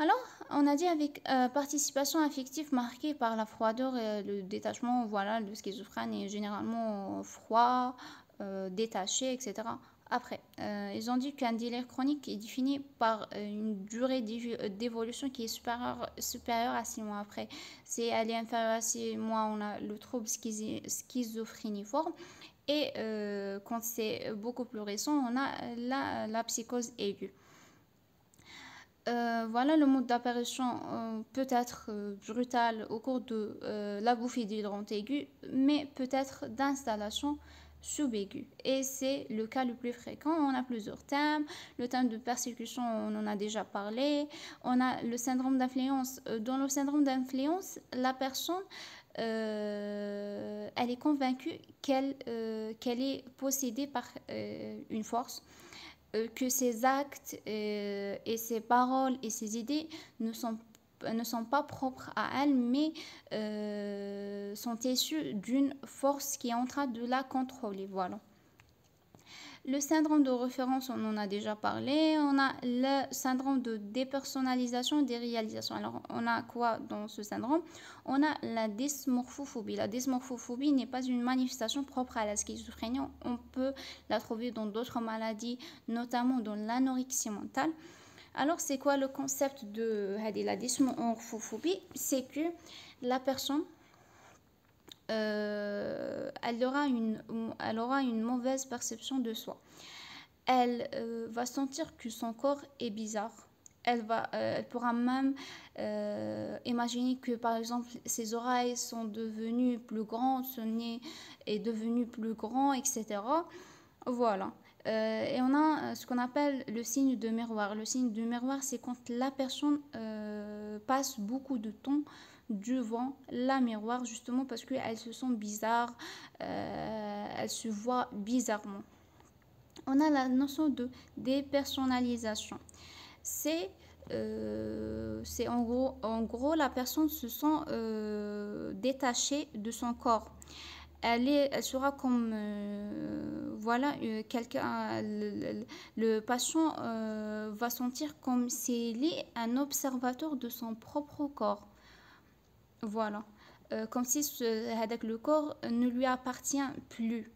Alors, on a dit avec participation affective marquée par la froideur et le détachement, voilà, le schizophrène est généralement froid, détaché, etc. Après, ils ont dit qu'un délire chronique est défini par une durée d'évolution qui est supérieure à 6 mois. Après, si elle est inférieure à 6 mois, on a le trouble schizophréniforme. Et quand c'est beaucoup plus récent, on a la psychose aiguë. Voilà, le mode d'apparition peut être brutal au cours de la bouffée d'hydrant aigu, mais peut être d'installation subaiguë. Et c'est le cas le plus fréquent. On a plusieurs thèmes. Le thème de persécution, on en a déjà parlé. On a le syndrome d'influence. Dans le syndrome d'influence, la personne, elle est convaincue qu'elle est possédée par une force, que ses actes et ses paroles et ses idées ne sont pas propres à elle, mais sont issus d'une force qui est en train de la contrôler. Voilà. Le syndrome de référence, on en a déjà parlé. On a le syndrome de dépersonnalisation et déréalisation. Alors, on a quoi dans ce syndrome? On a la dysmorphophobie. La dysmorphophobie n'est pas une manifestation propre à la schizophrénie. On peut la trouver dans d'autres maladies, notamment dans l'anorexie mentale. Alors, c'est quoi le concept de la dysmorphophobie? C'est que la personne elle aura une mauvaise perception de soi. Elle va sentir que son corps est bizarre. Elle pourra même imaginer que, par exemple, ses oreilles sont devenues plus grandes, son nez est devenu plus grand, etc. Voilà. Et on a ce qu'on appelle le signe de miroir. Le signe de miroir, c'est quand la personne passe beaucoup de temps devant la miroir, justement parce qu'elle se sent bizarre, elle se voit bizarrement. On a la notion de dépersonnalisation. C'est en gros, la personne se sent détachée de son corps. Elle sera comme voilà, quelqu'un, le patient va sentir comme s'il est un observateur de son propre corps. Voilà. Comme si le corps ne lui appartient plus.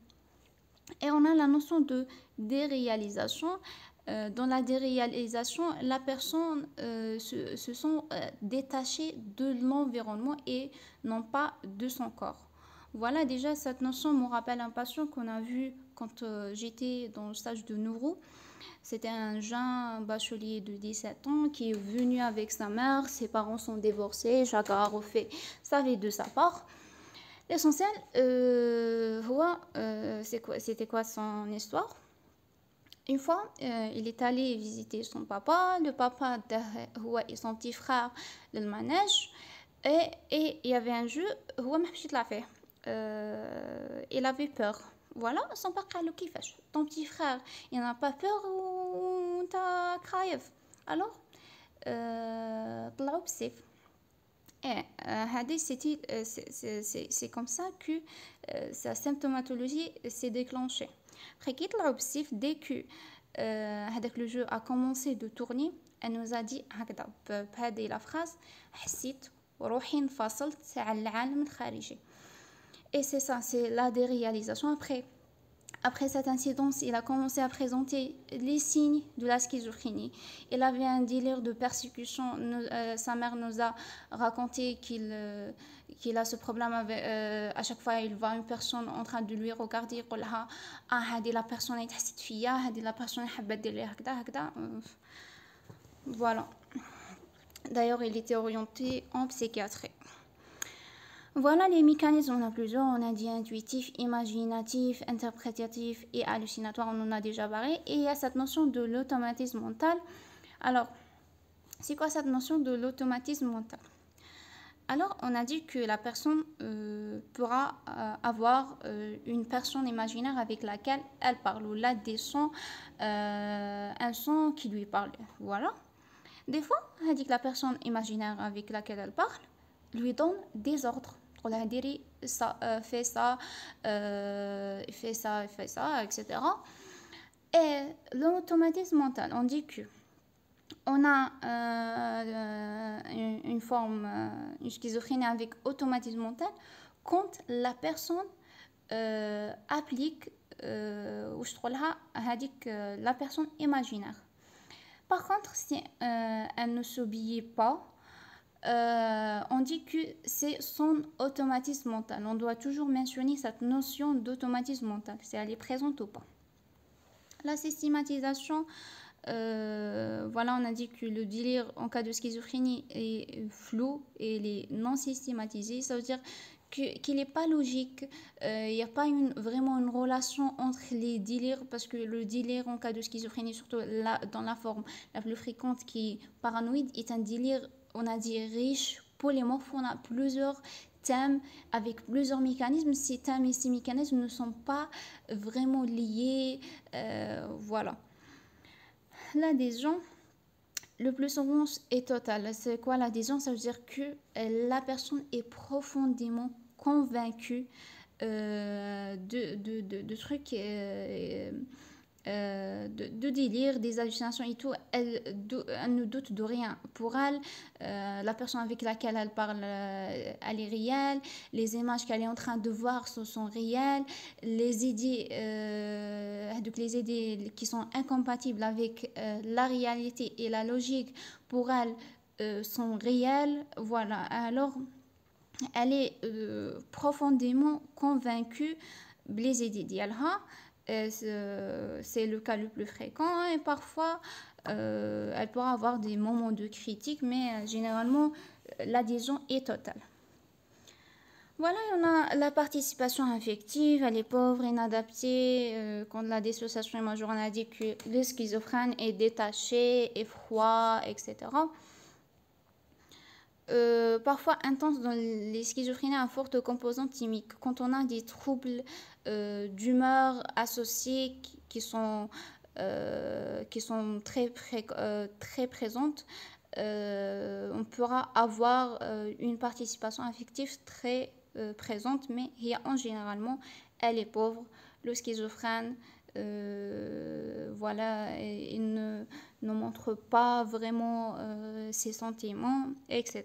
Et on a la notion de déréalisation. Dans la déréalisation, la personne se sent détachée de l'environnement et non pas de son corps. Voilà, déjà, cette notion me rappelle un patient qu'on a vu quand j'étais dans le stage de neuro. C'était un jeune bachelier de 17 ans qui est venu avec sa mère. Ses parents sont divorcés. Chacun a refait sa vie de sa part. L'essentiel, c'était quoi son histoire? Une fois, il est allé visiter son papa. Le papa et son petit frère le manège. Et il y avait un jeu. Il avait peur. Voilà, son père قال له كيفاش ton petit frère il n'a pas peur وانت خايف alors طلعوا بالسيف. Et c'est comme ça que sa symptomatologie s'est déclenchée. Après qu'il طلعوا بالسيف, dès que le jeu a commencé de tourner, elle nous a dit هكذا بهذه la phrase حسيت روحي انفصلت على العالم الخارجي. Et c'est ça, c'est la déréalisation. Après cette incidence, il a commencé à présenter les signes de la schizophrénie. Il avait un délire de persécution. Sa mère nous a raconté qu'il a ce problème avec, à chaque fois il voit une personne en train de lui regarder, يقول لها هذه la personne اللي تحسد فيا, هذه la personne اللي حابة دير لي هكذا. Voilà. D'ailleurs, il était orienté en psychiatrie. Voilà les mécanismes, on a plusieurs, on a dit intuitif, imaginatif, interprétatif et hallucinatoire, on en a déjà parlé. Et il y a cette notion de l'automatisme mental. Alors, c'est quoi cette notion de l'automatisme mental? Alors, on a dit que la personne pourra avoir une personne imaginaire avec laquelle elle parle, ou là des sons, un son qui lui parle. Voilà. Des fois, on dit que la personne imaginaire avec laquelle elle parle lui donne des ordres. Ça, fais ça, fais ça, fais ça, etc. Et l'automatisme mental, on dit que On a une forme, une schizophrénie avec automatisme mental quand la personne applique la personne imaginaire. Par contre, si elle ne s'obéit pas, on dit que c'est son automatisme mental. On doit toujours mentionner cette notion d'automatisme mental, si elle est présente ou pas. La systématisation, voilà, on a dit que le délire en cas de schizophrénie est flou et il est non systématisé. Ça veut dire qu'il n'est pas logique, il n'y a pas vraiment une relation entre les délires, parce que le délire en cas de schizophrénie, surtout dans la forme la plus fréquente qui est paranoïde, est un délire, on a dit, riche, polymorphe. On a plusieurs thèmes avec plusieurs mécanismes. Ces thèmes et ces mécanismes ne sont pas vraiment liés, voilà. L'adhésion, le plus souvent, est totale. C'est quoi l'adhésion? Ça veut dire que la personne est profondément convaincue de trucs, de délire, des hallucinations et tout. Elle ne doute de rien. Pour elle, la personne avec laquelle elle parle, elle est réelle. Les images qu'elle est en train de voir sont réelles. Les idées, donc les idées qui sont incompatibles avec la réalité et la logique, pour elle, sont réelles. Voilà. Alors, elle est profondément convaincue les idées ديالها. C'est le cas le plus fréquent, et parfois elle pourra avoir des moments de critique, mais généralement l'adhésion est totale. Voilà, on a la participation affective, elle est pauvre, inadaptée. Quand la dissociation est majeure, on a dit que le schizophrène est détaché, effroi, etc. Parfois intense dans les schizophrénies à forte composante chimique. Quand on a des troubles d'humeur associés qui sont très présentes, on pourra avoir une participation affective très présente, mais en généralement, elle est pauvre. Le schizophrène, voilà, il ne montre pas vraiment ses sentiments, etc.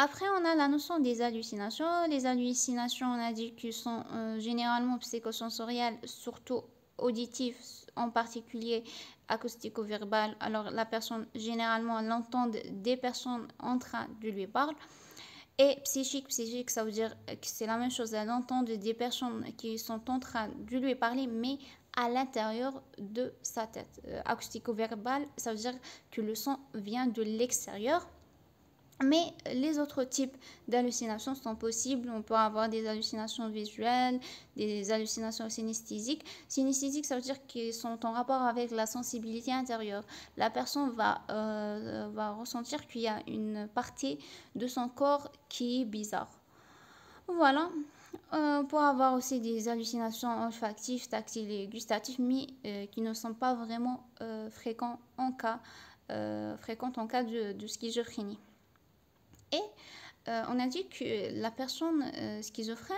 Après, on a la notion des hallucinations. Les hallucinations, on a dit qu'elles sont généralement psychosensorielles, surtout auditives, en particulier acoustico-verbales. Alors, la personne, généralement, elle entend des personnes en train de lui parler. Et psychique, ça veut dire que c'est la même chose. Elle entend des personnes qui sont en train de lui parler, mais à l'intérieur de sa tête. Acoustico-verbal, ça veut dire que le son vient de l'extérieur. Mais les autres types d'hallucinations sont possibles. On peut avoir des hallucinations visuelles, des hallucinations synesthésiques. Synesthésiques, ça veut dire qu'ils sont en rapport avec la sensibilité intérieure. La personne va ressentir qu'il y a une partie de son corps qui est bizarre. Voilà. On peut avoir aussi des hallucinations olfactives, tactiles et gustatives, mais qui ne sont pas vraiment fréquentes en cas de schizophrénie. Et on a dit que la personne schizophrène,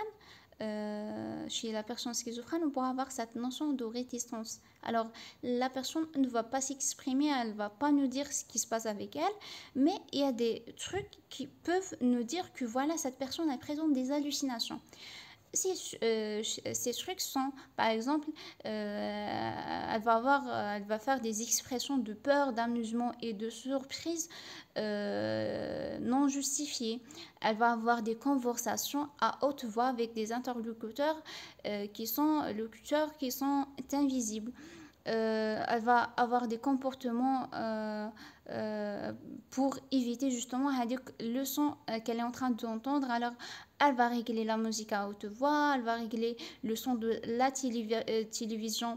chez la personne schizophrène, on pourra avoir cette notion de réticence. Alors, la personne ne va pas s'exprimer, elle ne va pas nous dire ce qui se passe avec elle, mais il y a des trucs qui peuvent nous dire que voilà, cette personne elle présente des hallucinations. Ces trucs sont, par exemple, elle va faire des expressions de peur, d'amusement et de surprise non justifiées. Elle va avoir des conversations à haute voix avec des interlocuteurs qui sont invisibles. Elle va avoir des comportements pour éviter justement le son qu'elle est en train d'entendre. Alors, elle va régler la musique à haute voix, elle va régler le son de la télévision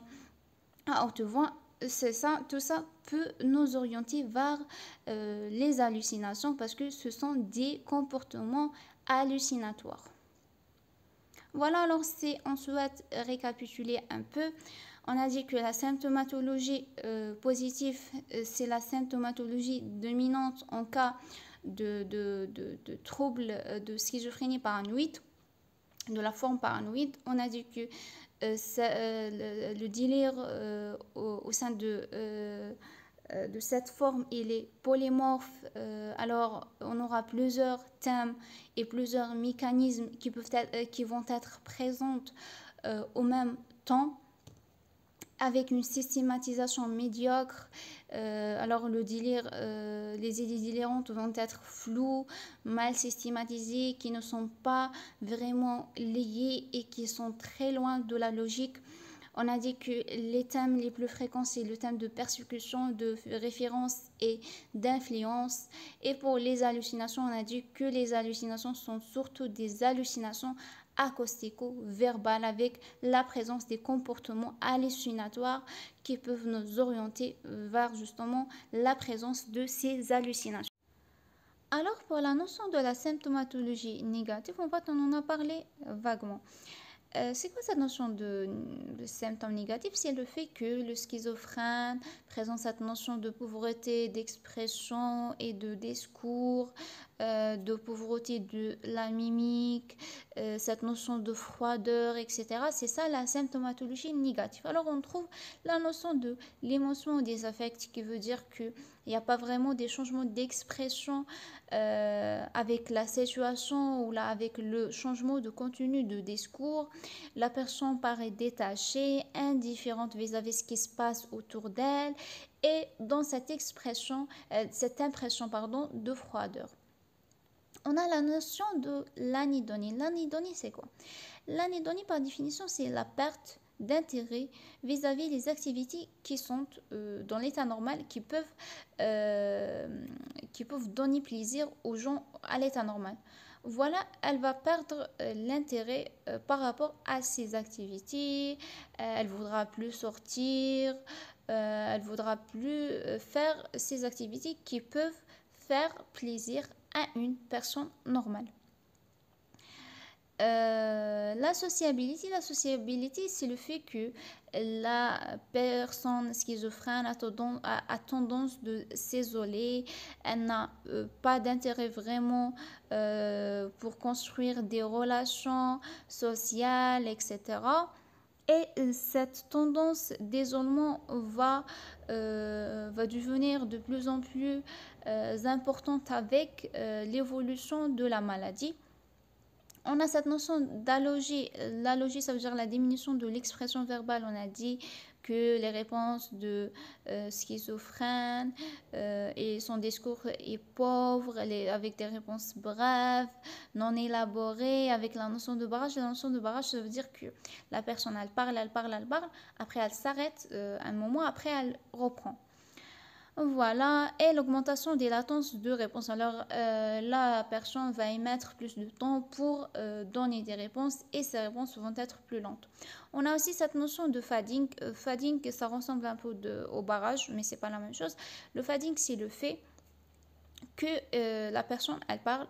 à haute voix. C'est ça, tout ça peut nous orienter vers les hallucinations, parce que ce sont des comportements hallucinatoires. Voilà, alors on souhaite récapituler un peu. On a dit que la symptomatologie positive, c'est la symptomatologie dominante en cas de troubles de schizophrénie paranoïde, de la forme paranoïde. On a dit que le délire au sein de cette forme, il est polymorphe. Alors, on aura plusieurs thèmes et plusieurs mécanismes qui vont être présents au même temps, avec une systématisation médiocre. Alors les idées délirantes vont être floues, mal systématisées, qui ne sont pas vraiment liées et qui sont très loin de la logique. On a dit que les thèmes les plus fréquents, c'est le thème de persécution, de référence et d'influence. Et pour les hallucinations, on a dit que les hallucinations sont surtout des hallucinations acoustico-verbales avec la présence des comportements hallucinatoires qui peuvent nous orienter vers justement la présence de ces hallucinations. Alors pour la notion de la symptomatologie négative, en fait on en a parlé vaguement. C'est quoi cette notion de symptômes négatifs? C'est le fait que le schizophrène présente cette notion de pauvreté d'expression et de discours, de pauvreté de la mimique, cette notion de froideur, etc. C'est ça la symptomatologie négative. Alors on trouve la notion de l'émotion ou des affects qui veut dire qu'il n'y a pas vraiment des changements d'expression avec la situation ou là avec le changement de contenu de discours. La personne paraît détachée, indifférente vis-à-vis de ce qui se passe autour d'elle et dans cette impression de froideur. On a la notion de l'anidonie. L'anidonie, c'est quoi? L'anidonie, par définition, c'est la perte d'intérêt vis-à-vis des activités qui sont dans l'état normal, qui peuvent donner plaisir aux gens à l'état normal. Voilà, elle va perdre l'intérêt par rapport à ces activités, elle voudra plus sortir, elle voudra plus faire ces activités qui peuvent faire plaisir à une personne normale. La sociabilité, c'est le fait que la personne schizophrène a tendance de s'isoler, elle n'a pas d'intérêt vraiment pour construire des relations sociales, etc. Et cette tendance d'isolement va devenir de plus en plus importante avec l'évolution de la maladie. On a cette notion d'allogie. L'allogie, ça veut dire la diminution de l'expression verbale. On a dit que les réponses de schizophrène et son discours est pauvre, avec des réponses brèves, non élaborées, avec la notion de barrage. La notion de barrage, ça veut dire que la personne, elle parle, après elle s'arrête un moment, après elle reprend. Voilà, et l'augmentation des latences de réponse. Alors, la personne va y mettre plus de temps pour donner des réponses et ces réponses vont être plus lentes. On a aussi cette notion de fading. Fading, ça ressemble un peu au barrage, mais c'est pas la même chose. Le fading, c'est le fait que la personne, elle parle,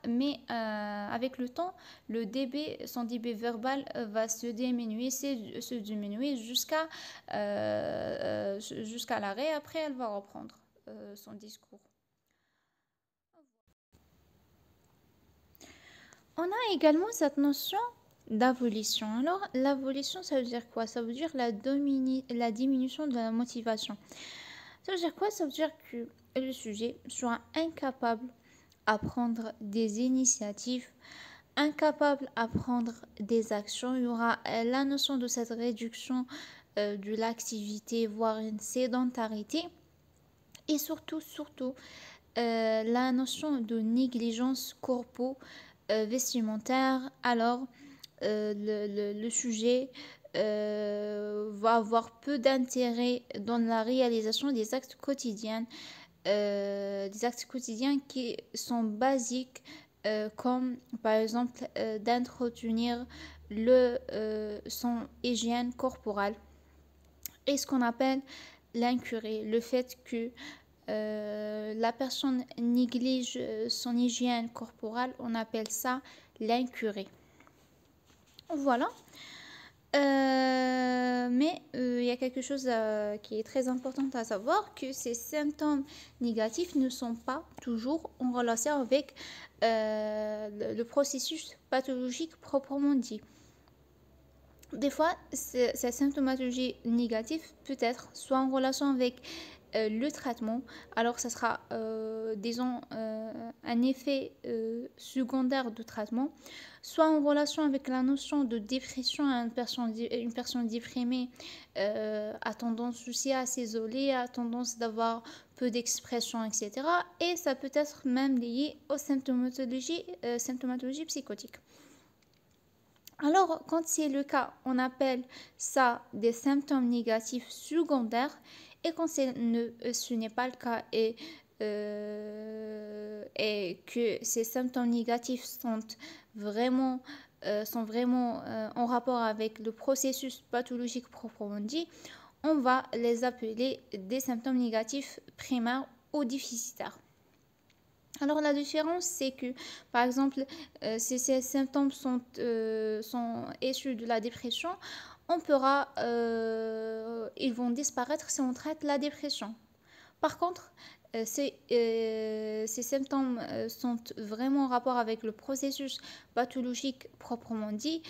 mais avec le temps, son débit verbal va se diminuer jusqu'à l'arrêt. Après, elle va reprendre son discours. On a également cette notion d'avolition. Alors, l'avolition, ça veut dire quoi? Ça veut dire la diminution de la motivation. Ça veut dire quoi? Ça veut dire que le sujet sera incapable à prendre des initiatives, incapable à prendre des actions. Il y aura la notion de cette réduction de l'activité, voire une sédentarité. Et surtout, la notion de négligence corpo-vestimentaire. Alors, le sujet va avoir peu d'intérêt dans la réalisation des actes quotidiens, qui sont basiques, comme par exemple d'entretenir son hygiène corporelle et ce qu'on appelle l'incurie, le fait que la personne néglige son hygiène corporelle, on appelle ça l'incurie. Voilà. Mais il y a quelque chose qui est très important à savoir, que ces symptômes négatifs ne sont pas toujours en relation avec le processus pathologique proprement dit. Des fois, cette symptomatologie négative peut être soit en relation avec le traitement, alors ça sera, disons, un effet secondaire du traitement, soit en relation avec la notion de dépression. Une personne déprimée a tendance aussi à s'isoler, a tendance d'avoir peu d'expression, etc. Et ça peut être même lié aux symptomatologies psychotiques. Alors, quand c'est le cas, on appelle ça des symptômes négatifs secondaires. Et quand ce n'est pas le cas et que ces symptômes négatifs sont vraiment en rapport avec le processus pathologique proprement dit, on va les appeler des symptômes négatifs primaires ou déficitaires. Alors la différence, c'est que, par exemple, si ces symptômes sont issus de la dépression, ils vont disparaître si on traite la dépression. Par contre, ces symptômes sont vraiment en rapport avec le processus pathologique proprement dit.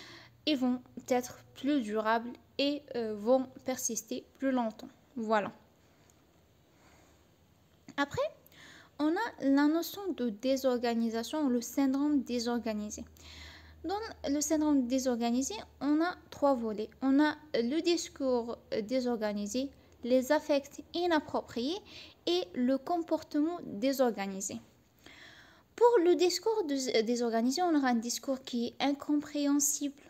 Ils vont être plus durables et vont persister plus longtemps. Voilà. Après, on a la notion de désorganisation ou le syndrome désorganisé. Dans le syndrome désorganisé, on a trois volets. On a le discours désorganisé, les affects inappropriés et le comportement désorganisé. Pour le discours désorganisé, on aura un discours qui est incompréhensible,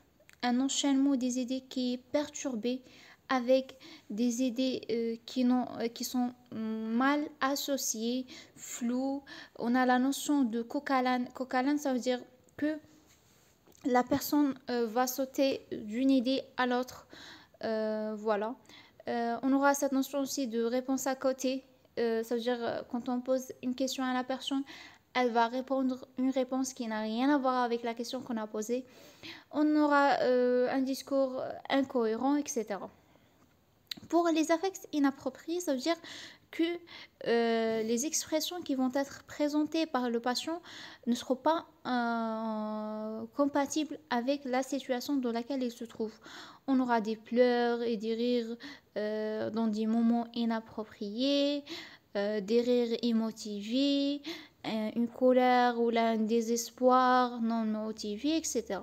un enchaînement des idées qui est perturbé, avec des idées qui sont mal associées, floues. On a la notion de coq à l'âne. Coq à l'âne, ça veut dire que la personne va sauter d'une idée à l'autre. Voilà. On aura cette notion aussi de réponse à côté. Ça veut dire quand on pose une question à la personne, elle va répondre une réponse qui n'a rien à voir avec la question qu'on a posée. On aura un discours incohérent, etc. Pour les affects inappropriés, ça veut dire que les expressions qui vont être présentées par le patient ne seront pas compatibles avec la situation dans laquelle il se trouve. On aura des pleurs et des rires dans des moments inappropriés, des rires émotivés, une colère ou là, un désespoir non motivé, etc.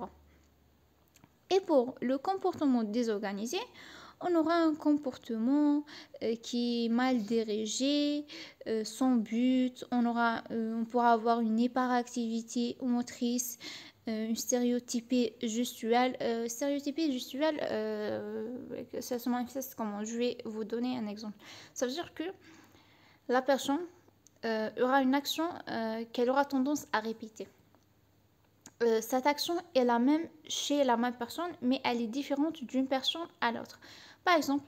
Et pour le comportement désorganisé, on aura un comportement qui est mal dirigé, sans but. On pourra avoir une hyperactivité motrice, une stéréotypée gestuelle. Ça se manifeste comment? Je vais vous donner un exemple. Ça veut dire que la personne aura une action qu'elle aura tendance à répéter. Cette action est la même chez la même personne, mais elle est différente d'une personne à l'autre. Par exemple,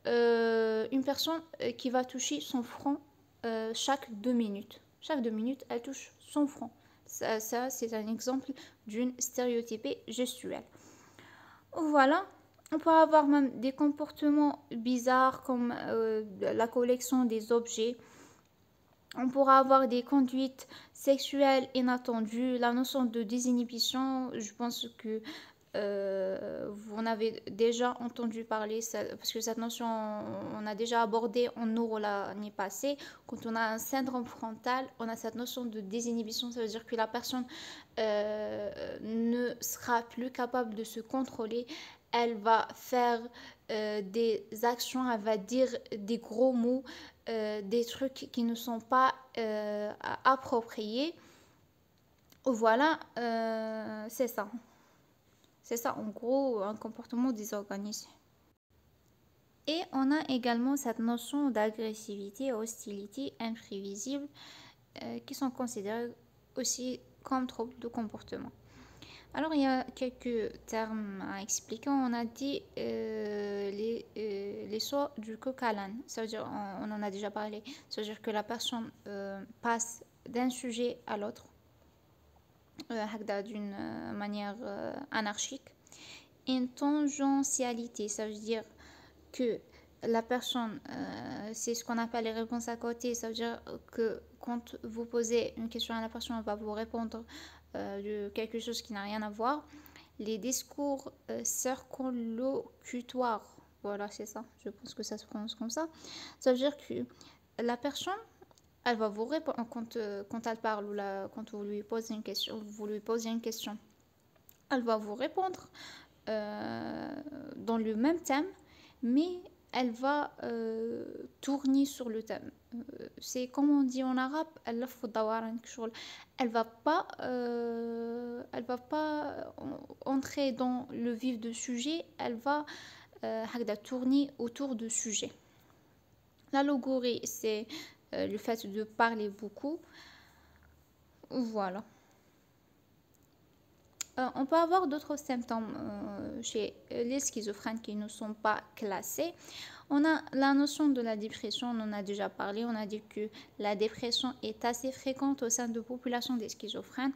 une personne qui va toucher son front chaque 2 minutes. Chaque 2 minutes, elle touche son front. Ça c'est un exemple d'une stéréotypée gestuelle. Voilà. On peut avoir même des comportements bizarres comme la collection des objets. On pourra avoir des conduites sexuelles inattendues, la notion de désinhibition. Je pense que vous en avez déjà entendu parler, parce que cette notion, on a déjà abordé en neuro l'année passée. Quand on a un syndrome frontal, on a cette notion de désinhibition. Ça veut dire que la personne ne sera plus capable de se contrôler. Elle va faire des actions, elle va dire des gros mots, des trucs qui ne sont pas appropriés. Voilà, c'est ça. C'est ça, en gros, un comportement désorganisé. Et on a également cette notion d'agressivité, hostilité, imprévisible, qui sont considérées aussi comme troubles de comportement. Alors, il y a quelques termes à expliquer. On a dit les sauts du coq à l'âne. Ça veut dire, on en a déjà parlé. Ça veut dire que la personne passe d'un sujet à l'autre d'une manière anarchique. Une tangentialité, ça veut dire que la personne, c'est ce qu'on appelle les réponses à côté. Ça veut dire que quand vous posez une question à la personne, elle va vous répondre de quelque chose qui n'a rien à voir. les discours circonlocutoires. Voilà, c'est ça. Je pense que ça se prononce comme ça. Ça veut dire que la personne, elle va vous répondre quand elle parle ou quand vous lui posez une question. Elle va vous répondre dans le même thème, mais elle va tourner sur le thème. C'est comme on dit en arabe, elle va pas entrer dans le vif du sujet, elle va tourner autour du sujet. La logorie, c'est le fait de parler beaucoup. Voilà. On peut avoir d'autres symptômes chez les schizophrènes qui ne sont pas classés. On a la notion de la dépression, on en a déjà parlé. On a dit que la dépression est assez fréquente au sein de la population des schizophrènes.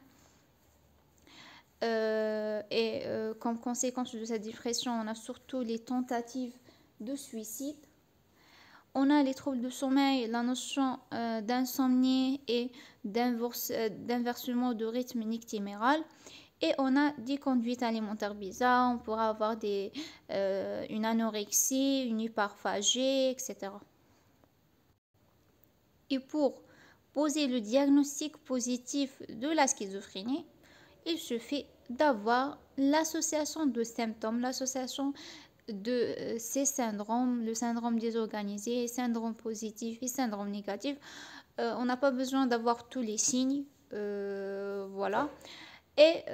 Comme conséquence de cette dépression, on a surtout les tentatives de suicide. On a les troubles de sommeil, la notion d'insomnie et d'inversement de rythme nictéméral. Et on a des conduites alimentaires bizarres, on pourra avoir une anorexie, une hyperphagie, etc. Et pour poser le diagnostic positif de la schizophrénie, il suffit d'avoir l'association de symptômes, l'association de ces syndromes, le syndrome désorganisé, syndrome positif et syndrome négatif. On n'a pas besoin d'avoir tous les signes, voilà. Et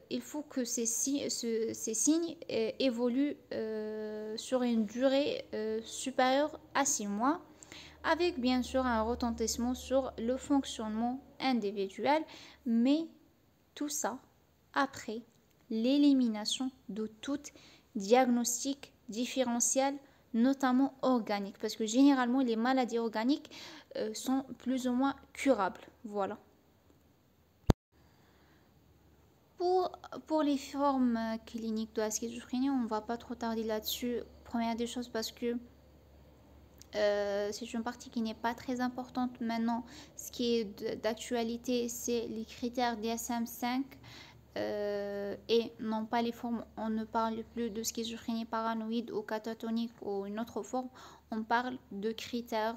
il faut que ces signes évoluent sur une durée supérieure à 6 mois, avec bien sûr un retentissement sur le fonctionnement individuel, mais tout ça après l'élimination de tout diagnostic différentiel, notamment organique, parce que généralement les maladies organiques sont plus ou moins curables. Voilà. Pour les formes cliniques de la schizophrénie, on ne va pas trop tarder là-dessus. Première des choses parce que c'est une partie qui n'est pas très importante maintenant. Ce qui est d'actualité, c'est les critères DSM-5 et non pas les formes. On ne parle plus de schizophrénie paranoïde ou catatonique ou une autre forme. On parle de critères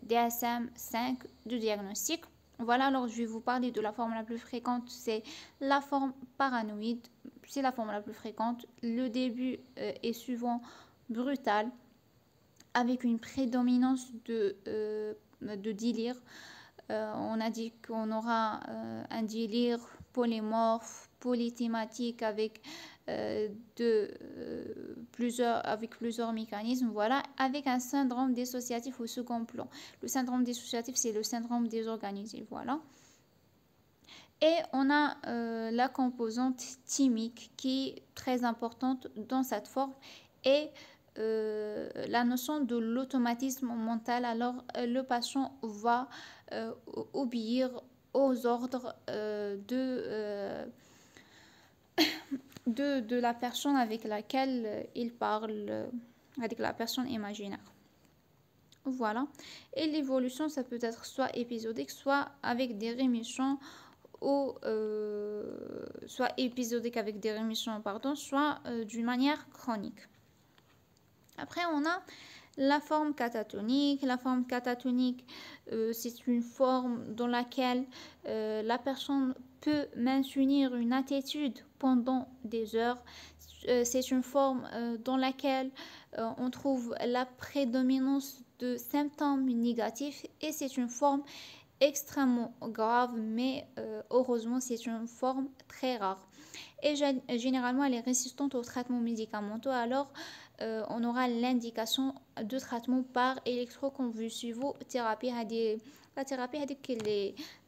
DSM-5 de diagnostic. Voilà, alors je vais vous parler de la forme la plus fréquente, c'est la forme paranoïde. C'est la forme la plus fréquente. Le début est souvent brutal, avec une prédominance de délire. On a dit qu'on aura un délire polymorphe, polythématique avec plusieurs mécanismes, voilà, avec un syndrome dissociatif au second plan. Le syndrome dissociatif, c'est le syndrome désorganisé, voilà. Et on a la composante thymique qui est très importante dans cette forme et la notion de l'automatisme mental. Alors le patient va obéir aux ordres de la personne avec laquelle il parle, avec la personne imaginaire. Voilà. Et l'évolution, ça peut être soit épisodique, soit avec des rémissions, ou soit épisodique avec des rémissions, pardon, soit d'une manière chronique. Après, on a la forme catatonique. La forme catatonique, c'est une forme dans laquelle la personne peut maintenir une attitude pendant des heures. C'est une forme dans laquelle on trouve la prédominance de symptômes négatifs et c'est une forme extrêmement grave, mais heureusement, c'est une forme très rare. Et généralement, elle est résistante aux traitements médicamenteux, alors on aura l'indication de traitement par électroconvulsivothérapie. La thérapie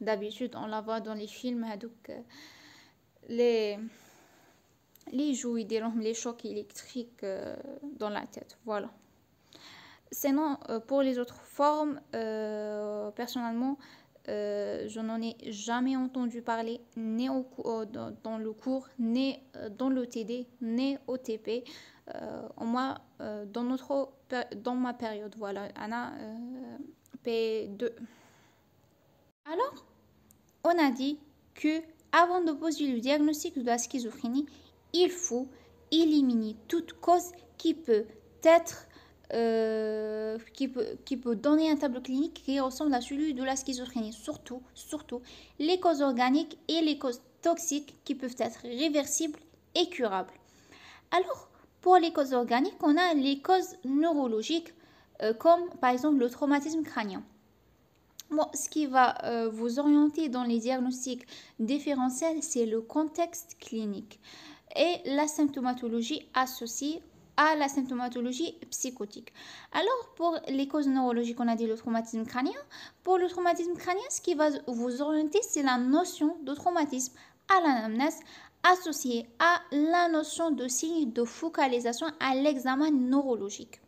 d'habitude on la voit dans les films, donc les jouets, les chocs électriques dans la tête, voilà. Sinon, pour les autres formes, personnellement, je n'en ai jamais entendu parler, ni dans le cours, ni dans l'OTD, ni au TP. Au moins, dans ma période, voilà, Anna, P2. Alors, on a dit que avant de poser le diagnostic de la schizophrénie, il faut éliminer toute cause qui peut être qui peut donner un tableau clinique qui ressemble à celui de la schizophrénie. Surtout les causes organiques et les causes toxiques qui peuvent être réversibles et curables. Alors, pour les causes organiques, on a les causes neurologiques, comme par exemple le traumatisme crânien. Bon, ce qui va vous orienter dans les diagnostics différentiels, c'est le contexte clinique et la symptomatologie associée à la symptomatologie psychotique. Alors, pour les causes neurologiques, on a dit le traumatisme crânien. Pour le traumatisme crânien, ce qui va vous orienter, c'est la notion de traumatisme à l'anamnèse associée à la notion de signe de focalisation à l'examen neurologique.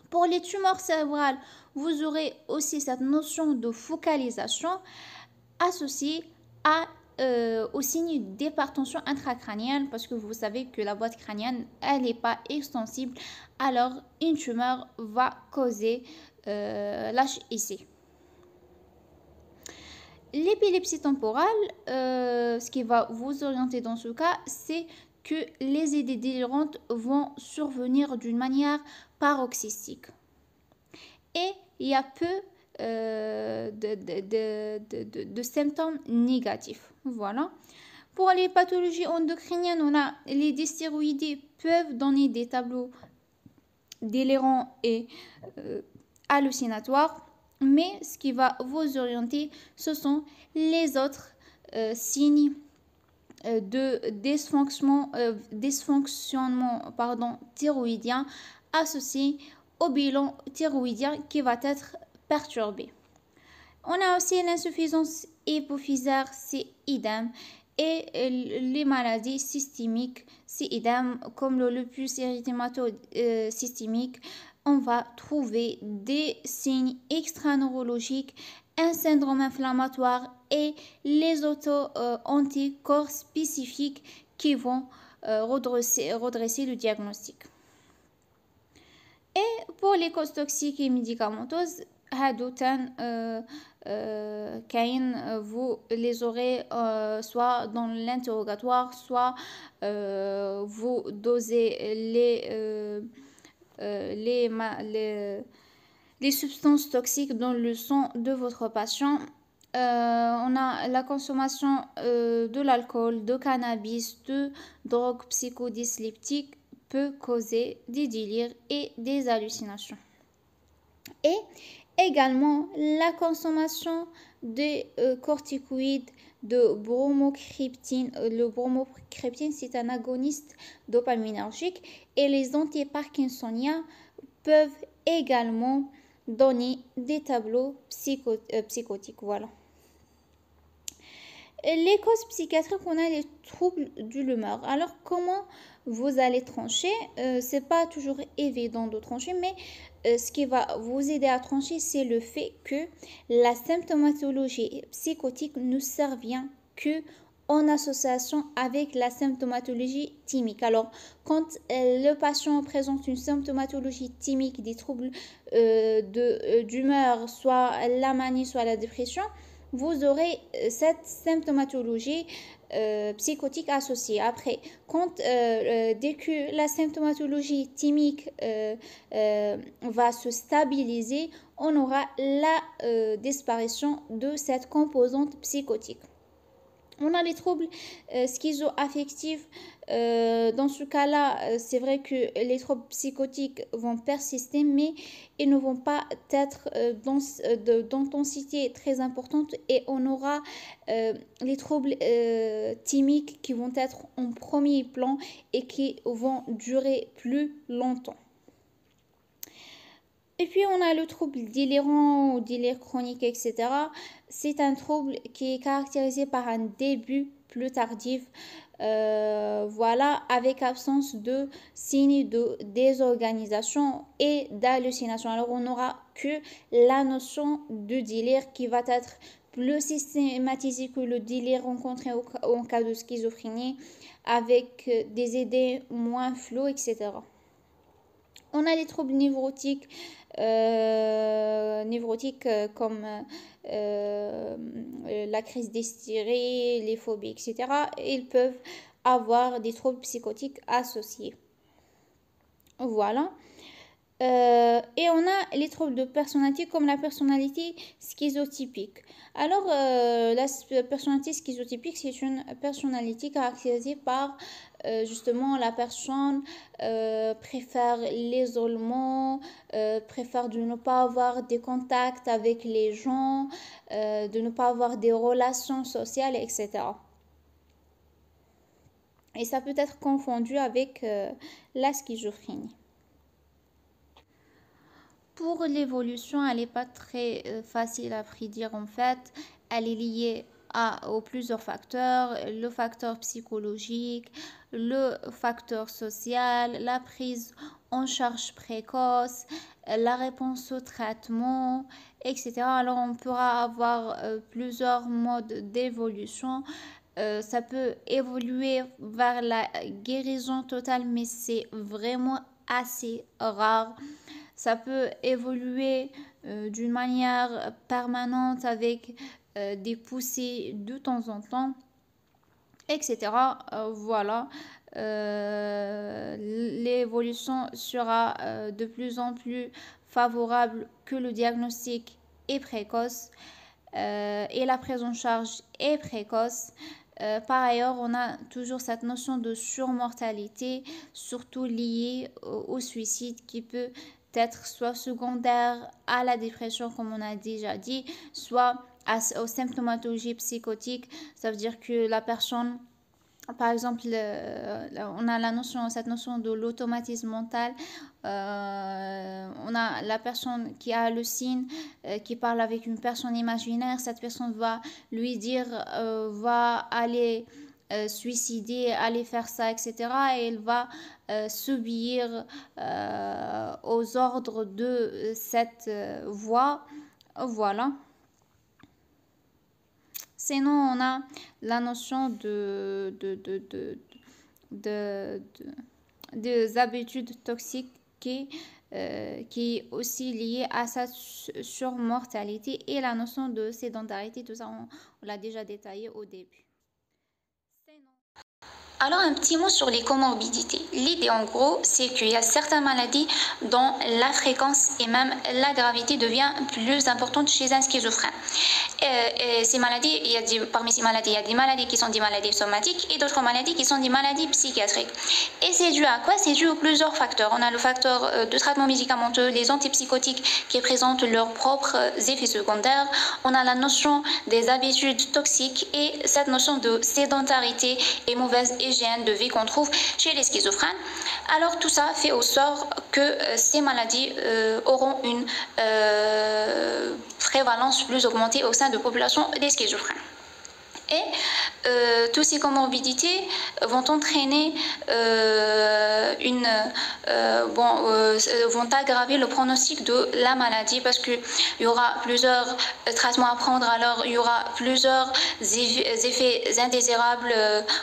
Pour les tumeurs cérébrales, vous aurez aussi cette notion de focalisation associée au signe d'hypertension intracrânienne, parce que vous savez que la boîte crânienne, elle n'est pas extensible, alors une tumeur va causer l'HIC. L'épilepsie temporale, ce qui va vous orienter dans ce cas, c'est que les idées délirantes vont survenir d'une manière paroxystique. Et il y a peu de symptômes négatifs. Voilà. Pour les pathologies endocriniennes, on a les dysthyroïdés peuvent donner des tableaux délirants et hallucinatoires, mais ce qui va vous orienter, ce sont les autres signes de dysfonctionnement thyroïdien associé au bilan thyroïdien qui va être perturbé. On a aussi l'insuffisance hypophysaire, c'est idem, et les maladies systémiques, c'est idem, comme le lupus érythémateux systémique. On va trouver des signes extraneurologiques, un syndrome inflammatoire et les auto-anticorps spécifiques qui vont redresser le diagnostic. Et pour les causes toxiques et médicamenteuses, vous les aurez soit dans l'interrogatoire, soit vous dosez les substances toxiques dans le sang de votre patient. On a la consommation de l'alcool, de cannabis, de drogues psychodysleptiques peut causer des délires et des hallucinations. Et également la consommation des corticoïdes de bromocriptine. Le bromocriptine, c'est un agoniste dopaminergique et les antiparkinsoniens peuvent également donner des tableaux psychotiques. Voilà. Les causes psychiatriques, on a les troubles de l'humeur. Alors, comment vous allez trancher? C'est pas toujours évident de trancher, mais ce qui va vous aider à trancher, c'est le fait que la symptomatologie psychotique ne survient que en association avec la symptomatologie thymique. Alors, quand le patient présente une symptomatologie thymique, des troubles d'humeur, soit la manie, soit la dépression, vous aurez cette symptomatologie psychotique associée. Après, dès que la symptomatologie thymique va se stabiliser, on aura la disparition de cette composante psychotique. On a les troubles schizoaffectifs. Dans ce cas-là, c'est vrai que les troubles psychotiques vont persister, mais ils ne vont pas être d'intensité très importante et on aura les troubles thymiques qui vont être en premier plan et qui vont durer plus longtemps. Et puis, on a le trouble délirant ou délire chronique, etc. C'est un trouble qui est caractérisé par un début plus tardif, avec absence de signes de désorganisation et d'hallucination. Alors, on n'aura que la notion de délire qui va être plus systématisée que le délire rencontré en cas de schizophrénie, avec des idées moins floues, etc. On a les troubles névrotiques, comme la crise d'hystérie, les phobies, etc. Ils peuvent avoir des troubles psychotiques associés. Voilà. Et on a les troubles de personnalité comme la personnalité schizotypique. Alors, la personnalité schizotypique, c'est une personnalité caractérisée par justement la personne préfère l'isolement, préfère de ne pas avoir des contacts avec les gens, de ne pas avoir des relations sociales, etc. Et ça peut être confondu avec la schizophrénie. Pour l'évolution, elle n'est pas très facile à prédire en fait. Elle est liée aux plusieurs facteurs, le facteur psychologique, le facteur social, la prise en charge précoce, la réponse au traitement, etc. Alors on pourra avoir plusieurs modes d'évolution. Ça peut évoluer vers la guérison totale, mais c'est vraiment assez rare. Ça peut évoluer d'une manière permanente avec des poussées de temps en temps, etc. Voilà. L'évolution sera de plus en plus favorable que le diagnostic est précoce et la prise en charge est précoce. Par ailleurs, on a toujours cette notion de surmortalité, surtout liée au suicide, qui peut être soit secondaire à la dépression, comme on a déjà dit, soit aux symptomatologies psychotiques. Ça veut dire que la personne, par exemple, on a cette notion de l'automatisme mental. On a la personne qui hallucine, qui parle avec une personne imaginaire. Cette personne va lui dire, va aller suicider, aller faire ça, etc. Et elle va subir aux ordres de cette voix. Voilà. Sinon, on a la notion des habitudes toxiques qui est aussi liée à sa surmortalité, et la notion de sédentarité. Tout ça, on l'a déjà détaillé au début. Alors, un petit mot sur les comorbidités. L'idée, en gros, c'est qu'il y a certaines maladies dont la fréquence et même la gravité devient plus importante chez un schizophrène. Ces maladies, parmi ces maladies, il y a des maladies qui sont des maladies somatiques et d'autres maladies qui sont des maladies psychiatriques. Et c'est dû à quoi? C'est dû aux plusieurs facteurs. On a le facteur de traitement médicamenteux, les antipsychotiques qui présentent leurs propres effets secondaires. On a la notion des habitudes toxiques et cette notion de sédentarité et mauvaise hygiène de vie qu'on trouve chez les schizophrènes. Alors tout ça fait au sort que ces maladies auront une prévalence plus augmentée au sein de la population des schizophrènes. Et toutes ces comorbidités vont entraîner vont aggraver le pronostic de la maladie, parce qu'il y aura plusieurs traitements à prendre, alors il y aura plusieurs effets indésirables,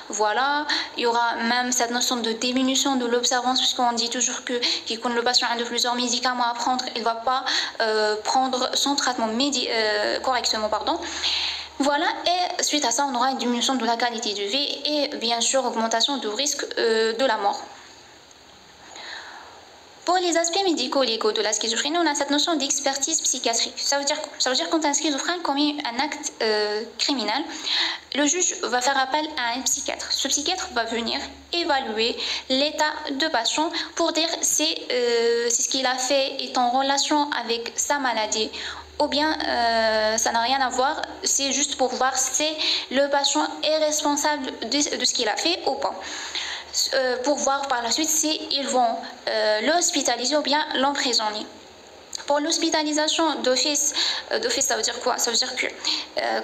voilà. Il y aura même cette notion de diminution de l'observance, puisqu'on dit toujours que quand le patient a de plusieurs médicaments à prendre, il ne va pas prendre son traitement correctement, pardon. Voilà, et suite à ça, on aura une diminution de la qualité de vie et bien sûr augmentation du risque de la mort. Pour les aspects médico-légaux de la schizophrénie, on a cette notion d'expertise psychiatrique. Ça veut dire quoi? Ça veut dire quand un schizophrène commet un acte criminel, le juge va faire appel à un psychiatre. Ce psychiatre va venir évaluer l'état de patient pour dire si ce qu'il a fait est en relation avec sa maladie, ou bien ça n'a rien à voir, c'est juste pour voir si le patient est responsable de ce qu'il a fait ou pas. Pour voir par la suite s'ils vont l'hospitaliser ou bien l'emprisonner. Pour l'hospitalisation d'office, ça veut dire quoi? Ça veut dire que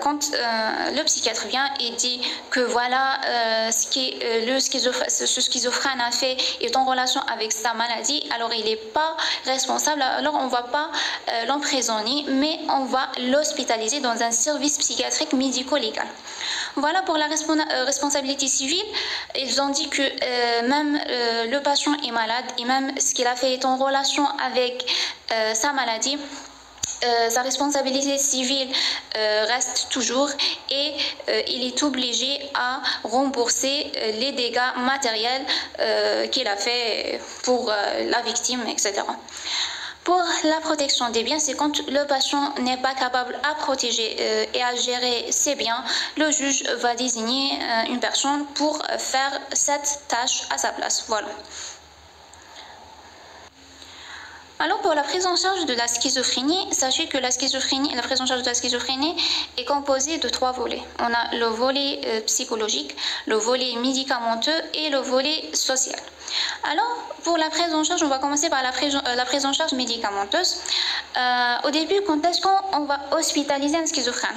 quand le psychiatre vient et dit que voilà, ce schizophrène a fait est en relation avec sa maladie, alors il n'est pas responsable, alors on ne va pas l'emprisonner, mais on va l'hospitaliser dans un service psychiatrique médico-légal. Voilà pour la responsabilité civile. Ils ont dit que même le patient est malade et même ce qu'il a fait est en relation avec sa maladie, sa responsabilité civile reste toujours et il est obligé à rembourser les dégâts matériels qu'il a fait pour la victime, etc. Pour la protection des biens, c'est quand le patient n'est pas capable à protéger et à gérer ses biens, le juge va désigner une personne pour faire cette tâche à sa place. Voilà. Alors pour la prise en charge de la schizophrénie, sachez que la prise en charge de la schizophrénie est composée de 3 volets. On a le volet psychologique, le volet médicamenteux et le volet social. Alors pour la prise en charge, on va commencer par la prise en charge médicamenteuse. Au début, quand est-ce qu'on va hospitaliser un schizophrène?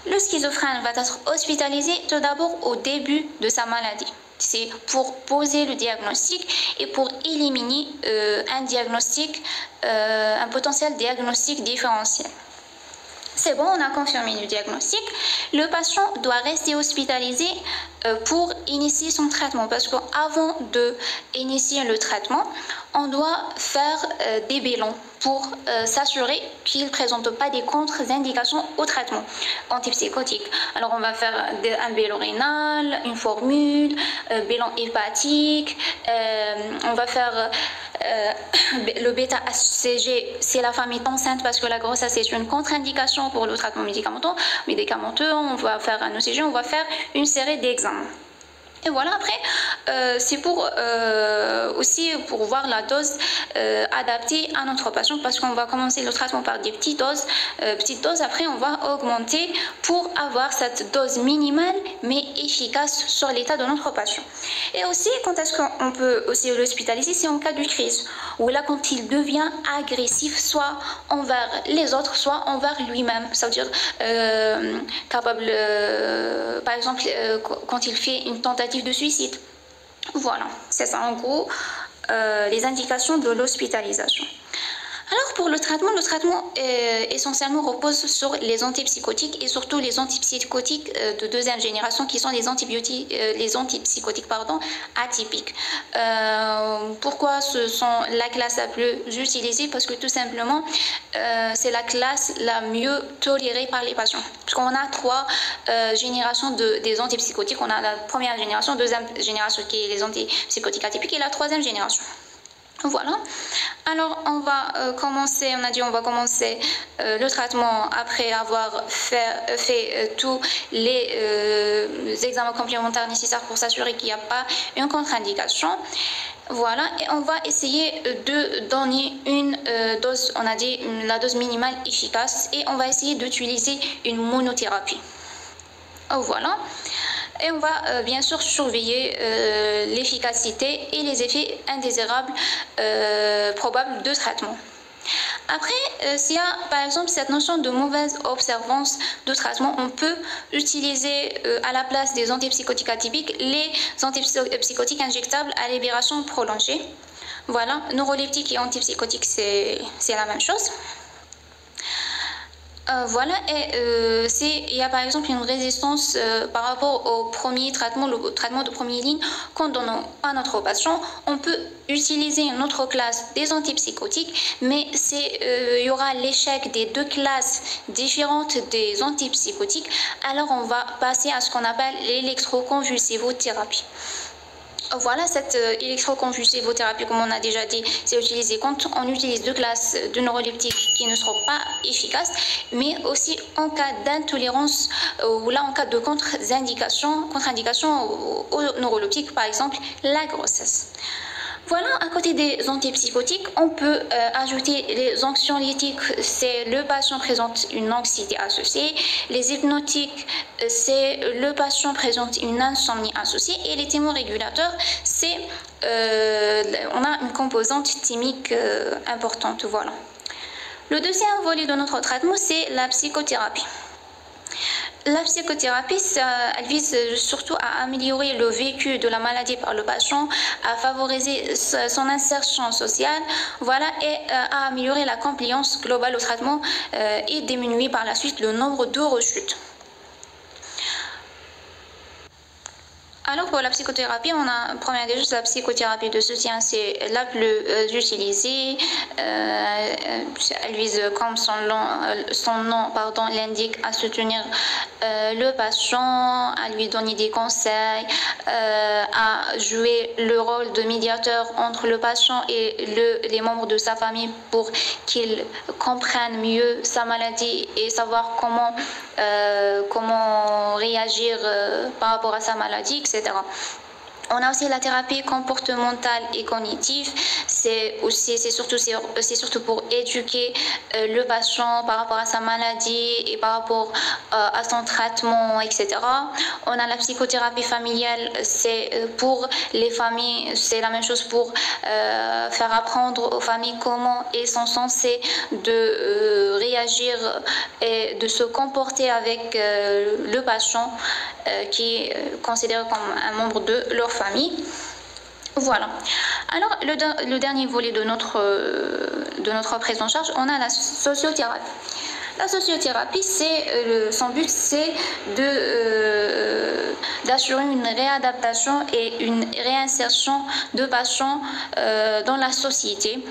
Le schizophrène va être hospitalisé tout d'abord au début de sa maladie. C'est pour poser le diagnostic et pour éliminer un potentiel diagnostic différentiel. C'est bon, on a confirmé le diagnostic. Le patient doit rester hospitalisé pour initier son traitement parce qu'avant d'initier le traitement, on doit faire des bilans pour s'assurer qu'il ne présente pas des contre-indications au traitement antipsychotique. Alors on va faire un bilan rénal, une formule, bilan hépatique, on va faire le bêta-HCG, c'est la femme est enceinte parce que la grossesse c'est une contre-indication pour le traitement médicamenteux. On va faire un ECG, on va faire une série d'examens. Et voilà, après, c'est pour aussi pour voir la dose adaptée à notre patient parce qu'on va commencer le traitement par des petites doses, après on va augmenter pour avoir cette dose minimale mais efficace sur l'état de notre patient. Et aussi, quand est-ce qu'on peut aussi l'hospitaliser, c'est en cas de crise, où là quand il devient agressif, soit envers les autres, soit envers lui-même, ça veut dire capable, par exemple, quand il fait une tentative de suicide. Voilà, c'est ça en gros les indications de l'hospitalisation. Alors pour le traitement essentiellement repose sur les antipsychotiques et surtout les antipsychotiques de deuxième génération qui sont les antipsychotiques atypiques. Pourquoi ce sont la classe la plus utilisée? Parce que tout simplement c'est la classe la mieux tolérée par les patients. Parce qu'on a 3 générations des antipsychotiques. On a la première génération, deuxième génération qui est les antipsychotiques atypiques et la 3e génération. Voilà, alors on va commencer, on va commencer le traitement après avoir fait tous les examens complémentaires nécessaires pour s'assurer qu'il n'y a pas une contre-indication. Voilà, et on va essayer de donner une dose, on a dit la dose minimale efficace, et on va essayer d'utiliser une monothérapie. Voilà. Et on va bien sûr surveiller l'efficacité et les effets indésirables probables de traitement. Après, s'il y a par exemple cette notion de mauvaise observance de traitement, on peut utiliser à la place des antipsychotiques atypiques les antipsychotiques injectables à libération prolongée. Voilà, neuroleptiques et antipsychotiques, c'est la même chose. Voilà, et il y a par exemple une résistance par rapport au premier traitement, le traitement de première ligne qu'on donne à notre patient. On peut utiliser une autre classe des antipsychotiques, mais il y aura l'échec des 2 classes différentes des antipsychotiques. Alors on va passer à ce qu'on appelle l'électroconvulsivothérapie. Voilà, cette électroconvulsivothérapie, comme on a déjà dit, c'est utilisé quand on utilise 2 classes de neuroleptiques qui ne seront pas efficaces, mais aussi en cas d'intolérance ou là en cas de contre-indication aux neuroleptiques, par exemple la grossesse. Voilà, à côté des antipsychotiques, on peut ajouter les anxiolytiques, c'est le patient présente une anxiété associée. Les hypnotiques, c'est le patient présente une insomnie associée. Et les thymorégulateurs, c'est on a une composante thymique importante. Voilà. Le deuxième volet de notre traitement, c'est la psychothérapie. La psychothérapie, elle vise surtout à améliorer le vécu de la maladie par le patient, à favoriser son insertion sociale, voilà, et à améliorer la compliance globale au traitement et diminuer par la suite le nombre de rechutes. Alors pour la psychothérapie, on a première des choses, la psychothérapie de soutien, c'est la plus utilisée. Elle vise, comme son nom l'indique, à soutenir le patient, à lui donner des conseils, à jouer le rôle de médiateur entre le patient et les membres de sa famille pour qu'ils comprennent mieux sa maladie et savoir comment réagir par rapport à sa maladie, etc. On a aussi la thérapie comportementale et cognitive. C'est surtout pour éduquer le patient par rapport à sa maladie et par rapport à son traitement, etc. On a la psychothérapie familiale, c'est pour les familles, c'est la même chose pour faire apprendre aux familles comment ils sont censés de réagir et de se comporter avec le patient qui est considéré comme un membre de leur famille. Voilà. Alors, le dernier volet de notre prise en charge, on a la sociothérapie. La sociothérapie, son but, c'est d'assurer une réadaptation et une réinsertion de patients dans la société.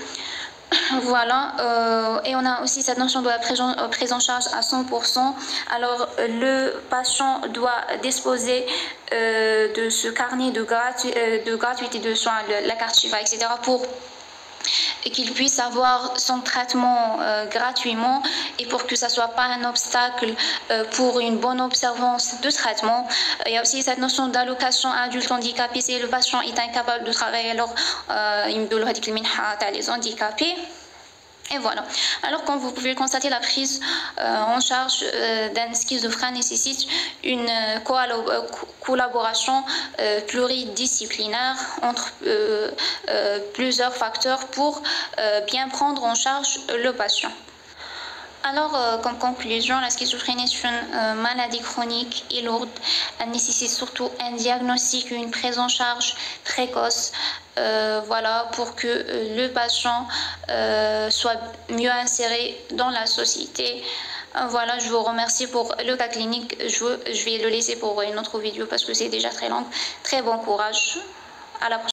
Voilà, et on a aussi cette notion de la prise en charge à 100%. Alors, le patient doit disposer de ce carnet de gratuité de soins, la carte Shifa, etc., pour qu'il puisse avoir son traitement gratuitement et pour que ça ne soit pas un obstacle pour une bonne observance de traitement. Il y a aussi cette notion d'allocation à adulte handicapé. Si le patient est incapable de travailler, alors il me donne les handicapés. Et voilà. Alors, comme vous pouvez le constater, la prise en charge d'un schizophrène nécessite une collaboration pluridisciplinaire entre plusieurs facteurs pour bien prendre en charge le patient. Alors, comme conclusion, la schizophrénie est une maladie chronique et lourde. Elle nécessite surtout un diagnostic et une prise en charge précoce, voilà, pour que le patient soit mieux inséré dans la société. Voilà, je vous remercie pour le cas clinique. Je vais le laisser pour une autre vidéo parce que c'est déjà très long. Très bon courage. À la prochaine.